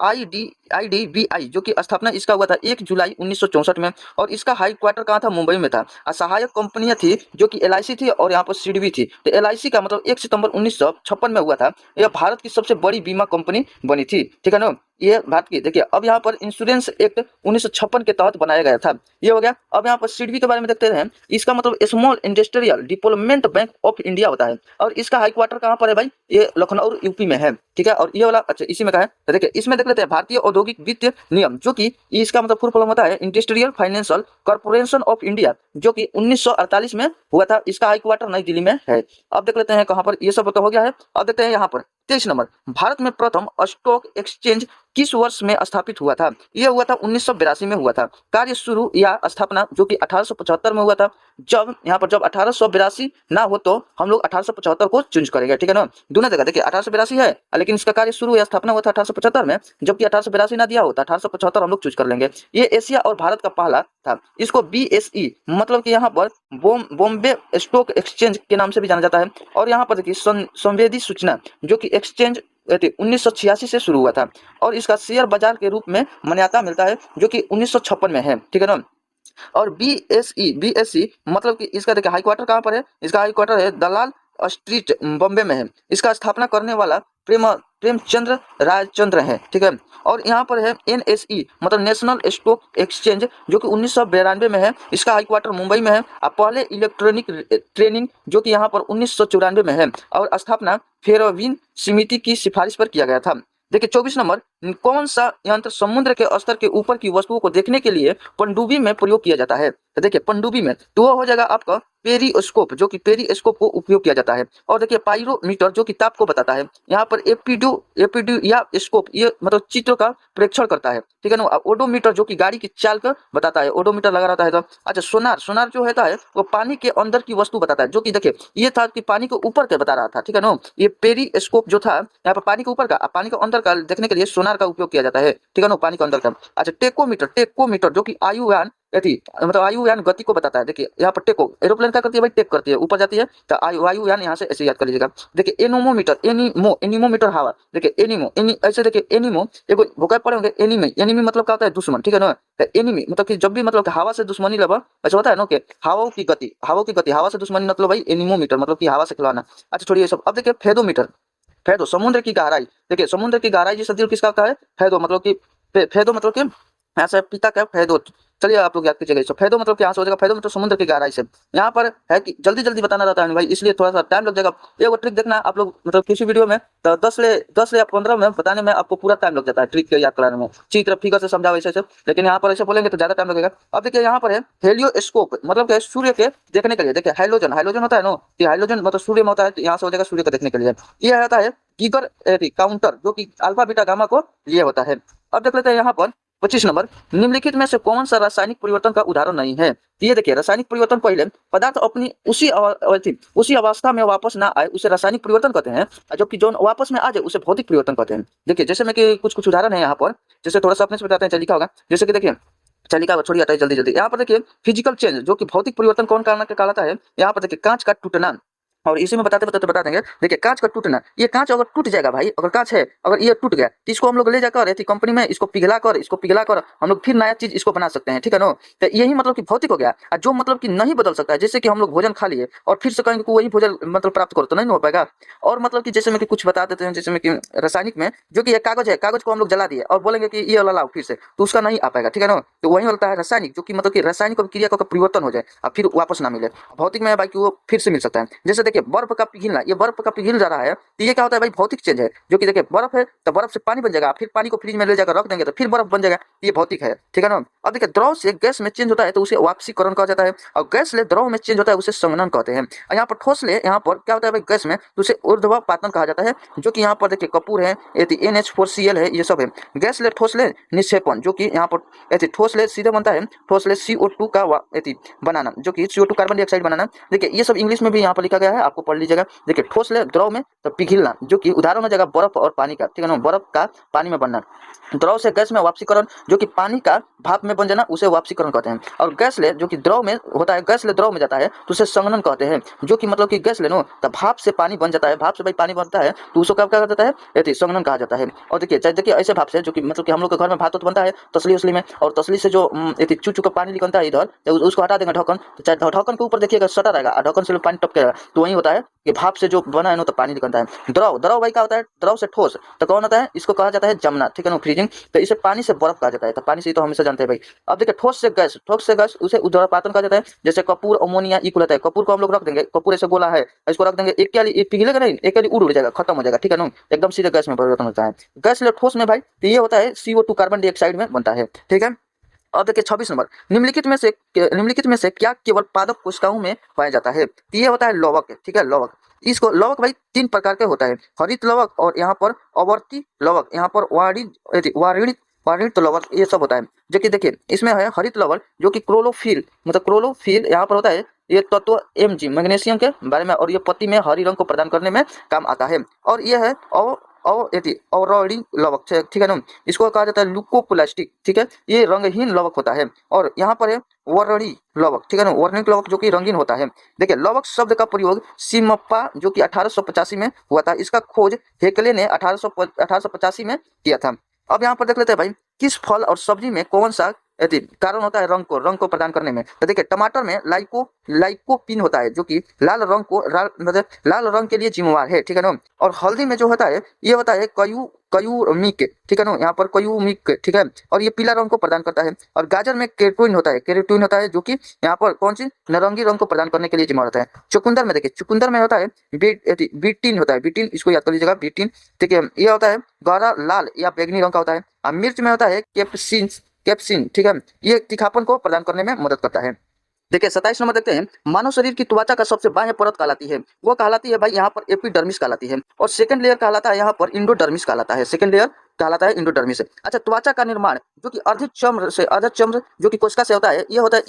IDBI, जो कि स्थापना इसका हुआ था 1 जुलाई 1964 में। और इसका हाई क्वार्टर कहाँ था? मुंबई में था। और सहायक कंपनियां थी, जो कि LIC थी, और यहाँ पर सिडबी थी। तो LIC का मतलब 1 सितंबर 1956 में हुआ था। यह भारत की सबसे बड़ी बीमा कंपनी बनी थी, ठीक है ना। ये भारत की, देखिए अब यहाँ पर इंश्योरेंस एक्ट 1956 के तहत बनाया गया था, ये हो गया। अब यहाँ पर सिडबी के बारे में देखते हैं। इसका मतलब small industrial development bank of India होता है। और इसका हाई क्वार्टर कहाँ पर है भाई? ये लखनऊ यूपी में है, ठीक है। और ये वाला अच्छा इसी में का है, तो देखिए इसमें देख लेते हैं भारतीय औद्योगिक वित्त नियम, जो कि इसका मतलब फुल फॉर्म होता है industrial financial corporation of India, जो कि 1948 में हुआ था। इसका हाई क्वार्टर नई दिल्ली में है। अब देख लेते हैं कहाँ पर, ये सब तो हो गया है। अब देखते हैं यहाँ पर 23 नंबर, भारत में प्रथम स्टॉक एक्सचेंज किस वर्ष में स्थापित हुआ था? यह हुआ था 1982 में हुआ था। कार्य शुरू या स्थापना जो कि 1875 में हुआ था। जब यहाँ पर जब 1882 ना हो तो हम लोग 1875 को चूज करेंगे, ठीक है ना। दोनों जगह देखिए 1882 है, लेकिन इसका कार्य शुरू या स्थापना हुआ था 1875 में, जबकि 1882 ना दिया होता 1875 हम लोग चूज कर लेंगे। ये एशिया और भारत का पहला था। इसको BSE मतलब कि यहाँ पर बॉम्बे स्टॉक एक्सचेंज के नाम से भी जाना जाता है। और यहाँ पर देखिए संवेदी सूचना, जो कि एक्सचेंज 1986 से शुरू हुआ था। और इसका शेयर बाजार के रूप में मान्यता मिलता है, जो कि 1956 में है, ठीक है ना। और BSE मतलब कि इसका देखिए हाई क्वार्टर कहाँ पर है? इसका हाई क्वार्टर है दलाल स्ट्रीट, बॉम्बे में है। इसका स्थापना करने वाला प्रेमचंद्र रायचंद्र है, ठीक है। और यहाँ पर है NSE मतलब नेशनल स्टॉक एक्सचेंज, जो कि 1992 में है। इसका हाई क्वार्टर मुंबई में है। और पहले इलेक्ट्रॉनिक ट्रेनिंग, जो कि यहाँ पर 1994 में है। और स्थापना फेरोविन समिति की सिफारिश पर किया गया था। देखिए 24 नंबर, कौन सा यंत्र समुद्र के स्तर के ऊपर की वस्तुओं को देखने के लिए पनडुब्बी में प्रयोग किया जाता है? तो देखिए पनडुब्बी में तो वो हो जाएगा आपका पेरिस्कोप, जो कि पेरिस्कोप को उपयोग किया जाता है। और देखिए पाइरोमीटर, जो कि ताप को बताता है। यहाँ पर एपिड्यू या स्कोप, ये मतलब चित्र का प्रेक्षण करता है, ठीक है ना। ओडोमीटर, जो कि गाड़ी की चाल का बताता है, ओडोमीटर लगा रहता है तो। अच्छा सोनार जो होता है वो पानी के अंदर की वस्तु बताता है, जो कि देखिए ये था कि पानी के ऊपर के बता रहा था, ठीक है ना। ये पेरिस्कोप जो था यहाँ पर पानी के ऊपर का, पानी के अंदर का देखने के लिए सोनार का उपयोग किया जाता है, ठीक है ना, पानी के अंदर का। अच्छा टेकोमीटर, जो कि वायुयान गति को बताता है। देखिए यहाँ पर टेको, एरोप्लेन क्या करती है भाई? टेक करती है, ऊपर जाती है, तो वायुयान यहाँ से ऐसे याद कर लीजिएगा। देखिए एनीमोमीटर हवा, देखिए ऐसे देखिए एनीमो एगो भोकाब पड़े होंगे। एनीमी मतलब क्या होता है? दुश्मन, ठीक है ना। तो एनीमी मतलब कि जब भी मतलब हवा से दुश्मनी लगा, ऐसा होता है ना कि हवा की गति हवा से दुश्मनी, मतलब भाई एनीमोमीटर मतलब कि हवा से खिलवाना। अच्छा छोड़िए सब। अब देखिए फेदोमीटर, फेदो समुद्र की गहराई। देखिए समुद्र की गहराई जिस दिल किसका होता है? फेदो मतलब कि यहाँ से पिता क्या? फेदो। चलिए आप लोग याद कीजिएगा इसको। फेदो मतलब क्या हो जाएगा? फेदो मतलब समुद्र की गहराई से। यहाँ पर है कि जल्दी बताना रहता है भाई, इसलिए थोड़ा सा टाइम लग जाएगा। एक ट्रिक देखना आप लोग, मतलब किसी वीडियो में तो 10 या 15 में बताने में आपको पूरा टाइम लग जाता है, ट्रिक याद कराने में, अच्छी तरह फिगर से समझाओ ऐसे। लेकिन यहाँ पर ऐसे बोलेंगे तो ज्यादा टाइम लगेगा। अब देखिए यहाँ पर है हेलियोस्कोप, मतलब क्या? सूर्य के देखने के लिए। देखिए हाइलोजन होता है ना, हाइलोजन मतलब सूर्य में होता है, यहाँ से हो जाएगा सूर्य को देखने के लिए। यह होता है गीगर काउंटर, जो कि अल्फा बीटा गामा को लिए होता है। अब देख लेते हैं यहाँ पर 25 नंबर, निम्नलिखित में से कौन सा रासायनिक परिवर्तन का उदाहरण नहीं है? तो ये देखिए, रासायनिक परिवर्तन पहले पदार्थ अपनी उसी अवस्था में वापस ना आए उसे रासायनिक परिवर्तन कहते हैं, और जबकि जो वापस में आ जाए उसे भौतिक परिवर्तन कहते हैं। देखिए जैसे में कि कुछ उदाहरण है यहाँ पर, जैसे थोड़ा सा अपने से बताते हैं, चलिए लिखा होगा, जैसे कि देखिए चलिए का छोड़िए, हटाइए जल्दी जल्दी। यहाँ पर देखिए फिजिकल चेंज जो कि भौतिक परिवर्तन कौन कारण के कहलाता है, यहाँ पर देखिए कांच का टूटना, और इसी में बताते बताते बता देंगे। देखिए कांच का टूटना, ये कांच अगर टूट जाएगा भाई, अगर कांच है अगर ये टूट गया तो इसको हम लोग ले जाकर कंपनी में इसको पिघला कर हम लोग फिर नया चीज इसको बना सकते हैं, ठीक है ना। तो यही मतलब कि भौतिक हो गया। और जो मतलब कि नहीं बदल सकता है, जैसे कि हम लोग भोजन खा लिए और फिर से कहेंगे कि वही भोजन मतलब प्राप्त करो, तो नहीं हो पाएगा। और मतलब कि जैसे में कि कुछ बता देते हैं, जैसे में कि रासायनिक में जो कि कागज है, कागज को हम लोग जला दिए और बोलेंगे कि ये वाला लाओ फिर से, तो उसका नहीं आ पाएगा, ठीक है ना। तो वही होता है रासायनिक, जो कि मतलब कि रासायनिक क्रिया का परिवर्तन हो जाए और फिर वापस ना मिले। भौतिक में भाई कि वो फिर से मिल सकता है। जैसे देखिए बर्फ का पिघलना, ये बर्फ का पिघल जा रहा है, तो ये क्या होता है भाई, भौतिक चेंज है। जो कि देखिए बर्फ है तो बर्फ से पानी बन जाएगा, फिर पानी को फ्रिज में ले जाकर रख देंगे तो फिर बर्फ बन जाएगा, ये भौतिक है, ठीक है ना। अब देखिए द्रव से गैस में चेंज होता है तो उसे वाष्पीकरण कहा जाता है, और गैस से द्रव में चेंज होता है उसे संघनन कहते हैं। और यहाँ पर ठोस ले, यहाँ पर क्या होता है भाई गैस में, तो उसे ऊर्ध्वपातन कहा जाता है। जो कि यहाँ पर देखिए कपूर है, NH4Cl है, ये सब है। गैस ले ठोस ले निक्षेपण, जो कि यहाँ पर ठोस ले सीधे बनता है, ठोस ले CO2 का बनाना, जो कि CO2 कार्बन डाइऑक्साइड बनाना। देखिए ये सब इंग्लिश में भी यहाँ पर लिखा गया है, आपको पढ़ लीजिएगा। देखिए ठोस ले द्रव में तो पिघलना, जो कि उदाहरण हो जाएगा बर्फ और पानी का, ठीक है ना, बर्फ का पानी में बनना। द्रव से गैस में वाष्पीकरण, जो कि पानी का भाप में बन जाना, उसे वाष्पीकरण कहते हैं। और गैस ले जो कि द्रव में होता है, गैस ले द्रव में जाता है तो उसे संघनन कहते हैं। जो कि मतलब कि गैस ले नो तो भाप से पानी बन जाता है, भाप से भाई पानी बनता है तो उसको क्या कहा जाता है, संघनन कहा जाता है। और देखिए ऐसे भाप से, जो कि मतलब कि हम लोग के घर में भात बनता है तसली उसली में, और तसली से जो चू का पानी निकलता है इधर, जब उसको हटा देंगे ढक्कन, तो चाहे ढक्कन के ऊपर देखिएगा सटा रहेगा, ढक्कन से पानी टपकेगा, तो वही होता है कि भाप से जो बना है ना तो पानी निकलता है। द्रव, द्रव भाई क्या होता है, द्रव से ठोस तो कौन होता है, इसको कहा जाता है जमना, ठीक है ना, फ्रीजिंग। तो इसे पानी से बर्फ कहा जाता है, तो पानी से तो हमेशा जानते हैं भाई। अब देखिए ठोस से गैस, ठोस से गैस उसे ऊर्ध्वपातन कहा जाता है। जैसे कपूर अमोनिया इक्वल होता है, कपूर को हम लोग रख देंगे, कपूर ऐसे गोला है, इसको रख देंगे, एक क्या पिघलेगा नहीं, एक उड़ जाएगा, खत्म हो जाएगा, ठीक है ना, एकदम सीधे गैस में परिवर्तन होता है। गैस ले ठोस में भाई तो ये होता है CO2 कार्बन डाइऑक्साइड में बनता है, ठीक है। अब देखिए 26 नंबर, निम्नलिखित में से क्या केवल पादप कोशिकाओं में पाया जाता है, तो ये होता है लवक, ठीक है, लवक। इसको लवक भाई 3 प्रकार के होता है, हरित लवक और यहाँ पर अवर्ती लवक, यहाँ पर वाणिज्य लवक, ये सब होता है। जो कि देखिए इसमें है हरित लवक, जो कि क्लोरोफिल, मतलब क्लोरोफिल यहाँ पर होता है, ये तत्व Mg मैग्नीशियम के बारे में, और ये पत्ती में हरी रंग को प्रदान करने में काम आता है। और ये है औरड़ी लवक, ठीक है ना, इसको कहा जाता है लुकोप्लास्टिक, ठीक है, ये रंगहीन लवक होता है। और यहाँ पर है वर्णी लवक, ठीक है ना, वर्णिक लवक जो कि रंगीन होता है। देखिए लवक शब्द का प्रयोग सिमप्पा जो कि 1885 में हुआ था, इसका खोज हेकले ने 1885 में किया था। अब यहाँ पर देख लेते हैं भाई, किस फल और सब्जी में कौन सा कारण होता है रंग को प्रदान करने में। तो देखिए टमाटर में लाइकोपिन होता है, जो कि मतलब लाल रंग के लिए जिम्मेवार है, ठीक है ना। और हल्दी में जो होता है ये होता है कयूमिक, ठीक है ना, यहाँ पर कयूमिक, ठीक है, और ये पीला रंग को प्रदान करता है। और गाजर में केरोटीन होता है, जो कि यहाँ पर कौन सी नारंगी रंग को प्रदान करने के लिए जिम्मेवार होता है। चुकंदर में देखिए, चुकंदर में होता है बीटीन होता है, बीटीन, इसको याद कर लीजिएगा, बीटीन, ठीक है, ये होता है गहरा लाल या बैंगनी रंग का होता है। और मिर्च में होता है कैप्सिन, ठीक है, ये तीखापन को प्रदान करने में मदद करता है। देखिए 27 नंबर देखते हैं, मानव शरीर की त्वचा का सबसे बाह्य परत कहलाती है, वो कहलाती है भाई यहाँ पर एपिडर्मिस कहलाती है, और सेकंड लेयर कहलाता है यहाँ पर इंडोडर्मिस कहलाता है, सेकंड लेयर कहलाता है इंडोडर्मिस। अच्छा, त्वचा का निर्माण जो कि अर्ध चर्म जो कि कोशिका से होता है, ये होता है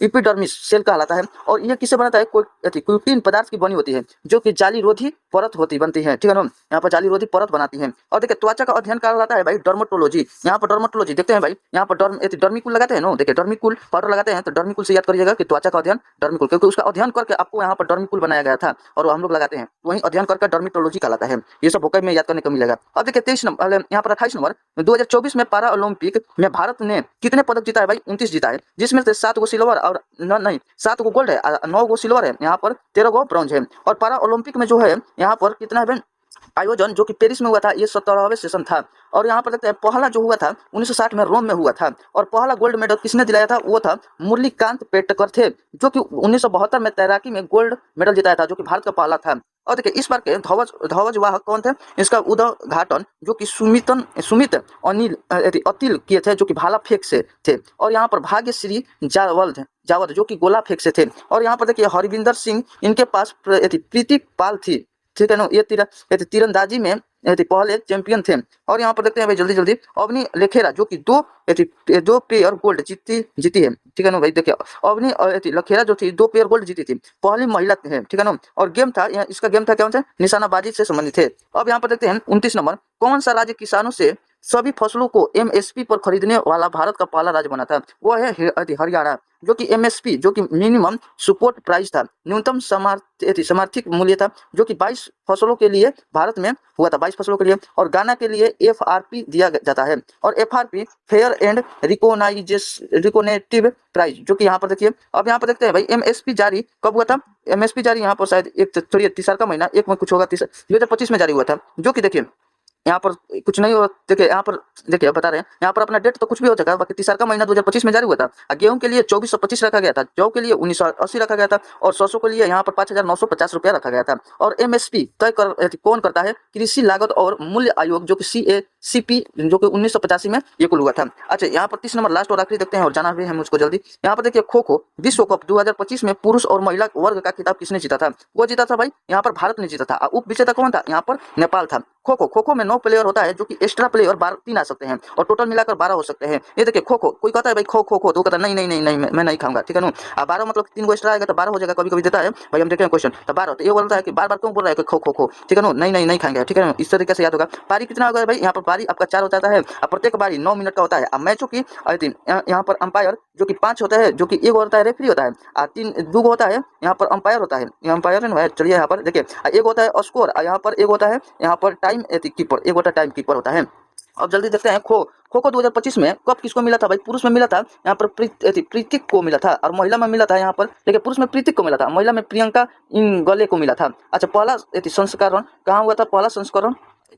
एपिडर्मिस सेल कहलाता है। और ये किससे बनता है, क्यूटिन पदार्थ की बनी होती है, जो कि जाली रोधी परत बनती है, ठीक है ना, यहाँ पर जाली रोधी परत बनाती है। और देखिए त्वचा का अध्ययन कहलाता है भाई डर्मेटोलॉजी, यहाँ पर डर्मेटोलॉजी देखते हैं भाई, यहाँ पर डर्मिकुल लगाते हैं ना, देखिए डर्मिकुल पाउडर लगाते हैं, तो डर्मिकुल से याद करिएगा कि त्वचा का अध्ययन डर्मिकुल, क्योंकि उसका अध्ययन करके आपको यहाँ पर डर्मिकुल बनाया गया था और हम लोग लगाते हैं, वही अध्ययन करके डर्मेटोलॉजी कहलाता है। ये सब होकर में याद करने को मिलेगा। अब देखिए 23 नंबर, यहाँ पर 28 नंबर, 2024 में पारा ओलंपिक में भारत ने कितने पदक जीता है भाई, 29 जीता है, जिसमें से 7 गो सिल्वर और 7 गो गोल्ड है, 9 गो सिल्वर है, यहाँ पर 13 गो ब्रॉन्ज है। और पारा ओलंपिक में जो है यहाँ पर कितना है आयोजन, जो कि पेरिस में हुआ था, ये 17वां सेशन था। और यहाँ पर देखते हैं पहला जो हुआ था 1960 में रोम में हुआ था, और पहला गोल्ड मेडल किसने दिलाया था, वो था मुरलीकांत पेटकर थे, जो कि 1972 में तैराकी में गोल्ड मेडल जिताया था, जो कि भारत का पहला था। और देखिए इस बार के ध्वज वाहक कौन थे, इसका उद्घाटन जो कि सुमित अतिल किए थे, जो कि भाला फेंक से थे। और यहाँ पर भाग्यश्री जावद जो कि गोला फेंक से थे। और यहाँ पर देखिए हरविंदर सिंह, इनके पास प्रीति पाल थी, ठीक है ना, ये तीरंदाजी में पहले चैंपियन थे। और यहाँ पर देखते हैं भाई जल्दी जल्दी, अवनी लेखेरा जो कि दो पेयर गोल्ड जीती है, ठीक है ना भाई। देखिए अवनी लखेरा जो थी 2 पेयर गोल्ड जीती थी, पहली महिला है, ठीक है ना। और गेम था इसका गेम था क्या था, निशानाबाजी से संबंधित है। अब यहाँ पर देखते हैं 29 नंबर, कौन सा राज्य किसानों से सभी फसलों को एमएसपी पर खरीदने वाला भारत का पहला राज्य बना था? वो है हरियाणा, जो कि एमएसपी जो कि मिनिमम सपोर्ट प्राइस था, न्यूनतम समर्थित मूल्य था, जो कि 22 फसलों के लिए भारत में हुआ था, 22 फसलों के लिए। और गाना के लिए एफआरपी दिया जाता है, और एफआरपी फेयर एंड रिकोनेटिव प्राइस, जो कि यहाँ पर देखिए। अब यहाँ पर देखते हैं भाई एमएसपी जारी कब हुआ था। एमएसपी जारी यहाँ पर शायद एक थोड़ी तीसरा का महीना एक में कुछ होगा, 2025 में जारी हुआ था, जो कि देखिए यहाँ पर कुछ नहीं हो। देखिए यहाँ पर देखिए बता रहे हैं, यहाँ पर अपना डेट तो कुछ भी हो जाएगा, बाकी तीसरा का महीना 2025 में जारी हुआ था। गेहूं के लिए 2425 रखा गया था, जौ के लिए 1980 रखा गया था, और सरसों के लिए यहाँ पर 5950 रुपया रखा गया था। और एमएसपी तय कौन करता है? कृषि लागत और मूल्य आयोग, जो कि CACP, जो कि 1985 में ये कुल हुआ था। अच्छा यहाँ पर 30 नंबर लास्ट और आखिरी देखते हैं, और जाना भी है मुझको जल्दी। यहाँ पर देखिए खो खो विश्व कप 2025 में पुरुष और महिला वर्ग का खिताब किसने जीता था? वो जीता था भाई यहाँ पर भारत ने जीता था। उप विजेता कौन था? यहाँ पर नेपाल था। खो खो में 9 प्लेयर होता है, जो कि एक्स्ट्रा प्लेयर 3 आ सकते हैं, और टोटल मिलाकर 12 हो सकते हैं। ये देखिए खो कोई कहता है भाई खो तो कहता नहीं नहीं नहीं नहीं मैं नहीं खाऊंगा, ठीक है ना। 12 मतलब 3 को एक्स्ट्रा आएगा तो 12 हो जाएगा, कभी कभी देता है भाई। हम देखें क्वेश्चन तो 12, तो ये बोलता है कि बार क्यों बोल रहा है कि खो, ठीक है ना, नहीं नहीं खाएंगे, ठीक है ना। इस तरीके से याद होगा। पारी कितना होगा भाई? यहाँ पर पारी आपका 4 होता है, और प्रत्येक पारी 9 मिनट का होता है। अब मैचों की यहाँ पर अंपायर जो कि 5 होता है, जो कि एक होता है रेफरी होता है, और 2 होता है यहाँ पर अंपायर होता है, अंपायर है ना। चलिए यहाँ पर देखिए एक होता है स्कोर, यहाँ पर एक होता है यहाँ पर टाइम कीपर, एक होता है टाइम कीपर होता है। अब जल्दी देखते हैं खो 2025 में कप किसको मिला था भाई? पुरुष में मिला था यहाँ पर प्रीतिक को मिला था, और महिला में मिला था यहाँ पर, देखिए पुरुष में प्रीतिक को मिला था, महिला में प्रियंका इंगले को मिला था। अच्छा पहला संस्करण कहाँ हुआ था? पहला संस्करण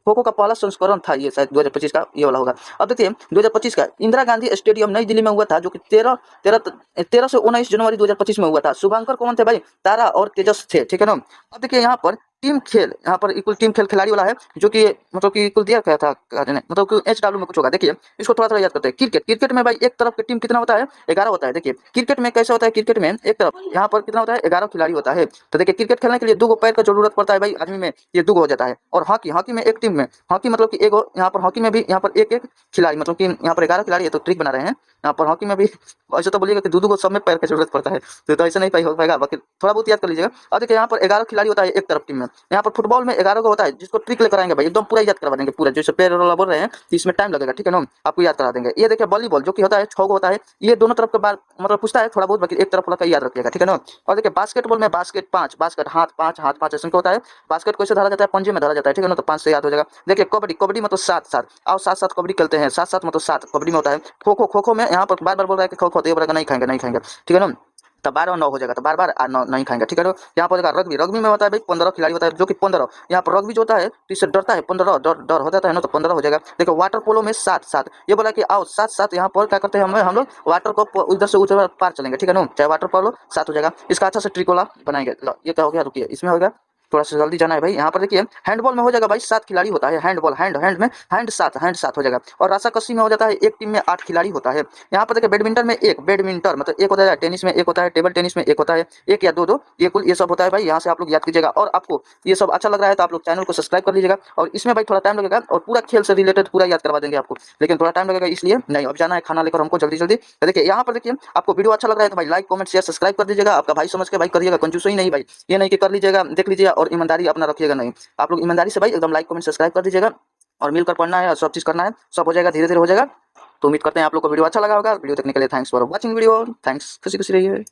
खो का पहला संस्करण था ये शायद 2025 का ये वाला होगा। अब देखिए 2025 का इंदिरा गांधी स्टेडियम नई दिल्ली में हुआ था, जो कि 13 से 19 जनवरी 2025 में हुआ था। शुभांकर कौन थे भाई? तारा और तेजस थे, ठीक है ना। अब देखिए यहाँ पर टीम खेल, यहाँ पर इक्वल टीम खेल खिलाड़ी वाला है, जो कि मतलब कि इक्वल दिया क्या था, मतलब कि HW में कुछ होगा। देखिए इसको थोड़ा याद करते हैं। क्रिकेट में भाई एक तरफ की टीम कितना होता है? 11 होता है। देखिए क्रिकेट में कैसे होता है? क्रिकेट में एक तरफ यहाँ पर कितना होता है? 11 खिलाड़ी होता है। तो देखिए क्रिकेट खेलने के लिए 2 पैर का जरूरत पड़ता है भाई आदमी में, ये 2 हो जाता है। और हॉकी में एक टीम में, हॉकी मतलब कि एक यहाँ पर हॉकी में भी यहाँ पर एक खिलाड़ी, मतलब कि यहाँ पर 11 खिलाड़ी है, तो ट्रिक बना रहे हैं। यहाँ पर हॉकी में भी ऐसे तो बोलिएगा कि 2 को सब में पैर की जरूरत पड़ता है, तो ऐसे नहीं हो पाएगा, बाकी थोड़ा बहुत याद कर लीजिएगा। और देखिए यहाँ पर 11 खिलाड़ी होता है एक तरफ टीम में। यहाँ पर फुटबॉल में 11 का होता है, जिसको ट्रिक लेकर आएंगे भाई एकदम पूरा याद करवा देंगे पूरा, जैसे प्लेयर वाला बोल रहे हैं, तो इसमें टाइम लगेगा, ठीक है ना, आपको याद करा देंगे। ये देखिए वॉलीबॉल जो कि होता है 6 होता है, ये दोनों तरफ के बार मतलब पूछता है थोड़ा बहुत, बाकी एक तरफ वाला याद रखिएगा, ठीक है ना। और देखिए बास्केटबॉल में बास्केट 5, बास्केट हाथ 5 ऐसे होता है। बास्केट को ऐसे धरा जाता है, पंजे में धरा जाता है, ठीक है ना, तो 5 से याद हो जाएगा। देखिए कबड्डी मतलब 7 आओ 7 कबड्डी खेलते हैं, 7 मतलब 7 कबड्डी में होता है। खो में यहाँ पर बार बोल रहा है कि खो तो ये बोलेगा नहीं खाएंगे, ठीक है ना। तो 12 और 9 हो जाएगा, तो बार 9 नहीं खाएंगे, ठीक है। यहाँ पर रग्बी में होता है भाई 15 खिलाड़ी होता है, जो कि 15 यहाँ पर रग्बी जो होता है इससे डरता है, 15 डर हो जाता है ना, तो 15 हो जाएगा। देखो वाटर पोलो में 7 ये बोला कि आओ 7 यहाँ पर क्या करते हैं हम लोग वाटर को उधर से उधर पार चलेंगे, ठीक है ना, चाहे वाटर पोलो 7 हो जाएगा। इसका अच्छा से ट्रिकोला बनाएंगे। ये क्या हो गया, रुकिए इसमें होगा, थोड़ा सा जल्दी जाना है भाई। यहाँ पर देखिए हैंडबॉल में हो जाएगा भाई 7 खिलाड़ी होता है, हैंड में हैंड 7 हो जाएगा। और रस्साकशी में हो जाता है एक टीम में 8 खिलाड़ी होता है। यहाँ पर देखिए बैडमिंटन में बैडमिंटन मतलब एक होता है, टेनिस में एक होता है, टेबल टेनिस में एक होता है, एक या दो ये कुल ये सब होता है भाई। यहाँ से आप लोग याद कीजिएगा, और आपको ये सब अच्छा लग रहा है तो आप लोग चैनल को सब्सक्राइब कर लीजिएगा। और इसमें भाई थोड़ा टाइम लगेगा, और पूरा खेल से रिलेटेड पूरा याद करवा देंगे आपको, लेकिन थोड़ा टाइम लगेगा, इसलिए नहीं। अब जाना है खाना लेकर हमको जल्दी। तो देखिए यहाँ पर देखिए आपको वीडियो अच्छा लग रहा है तो भाई लाइक कमेंट शेयर सब्सक्राइब कर दीजिएगा। आपका भाई समझ के भाई करिएगा, कंजूसई नहीं भाई, ये नहीं कि कर लीजिएगा देख लीजिएगा और ईमानदारी अपना रखिएगा नहीं। आप लोग ईमानदारी से भाई एकदम लाइक कमेंट सब्सक्राइब कर दीजिएगा, और मिलकर पढ़ना है और सब चीज़ करना है, सब हो जाएगा, धीरे धीरे हो जाएगा। तो उम्मीद करते हैं आप लोग को वीडियो अच्छा लगा होगा। वीडियो देखने के लिए thanks for watching video, thanks, खुशी रहिए।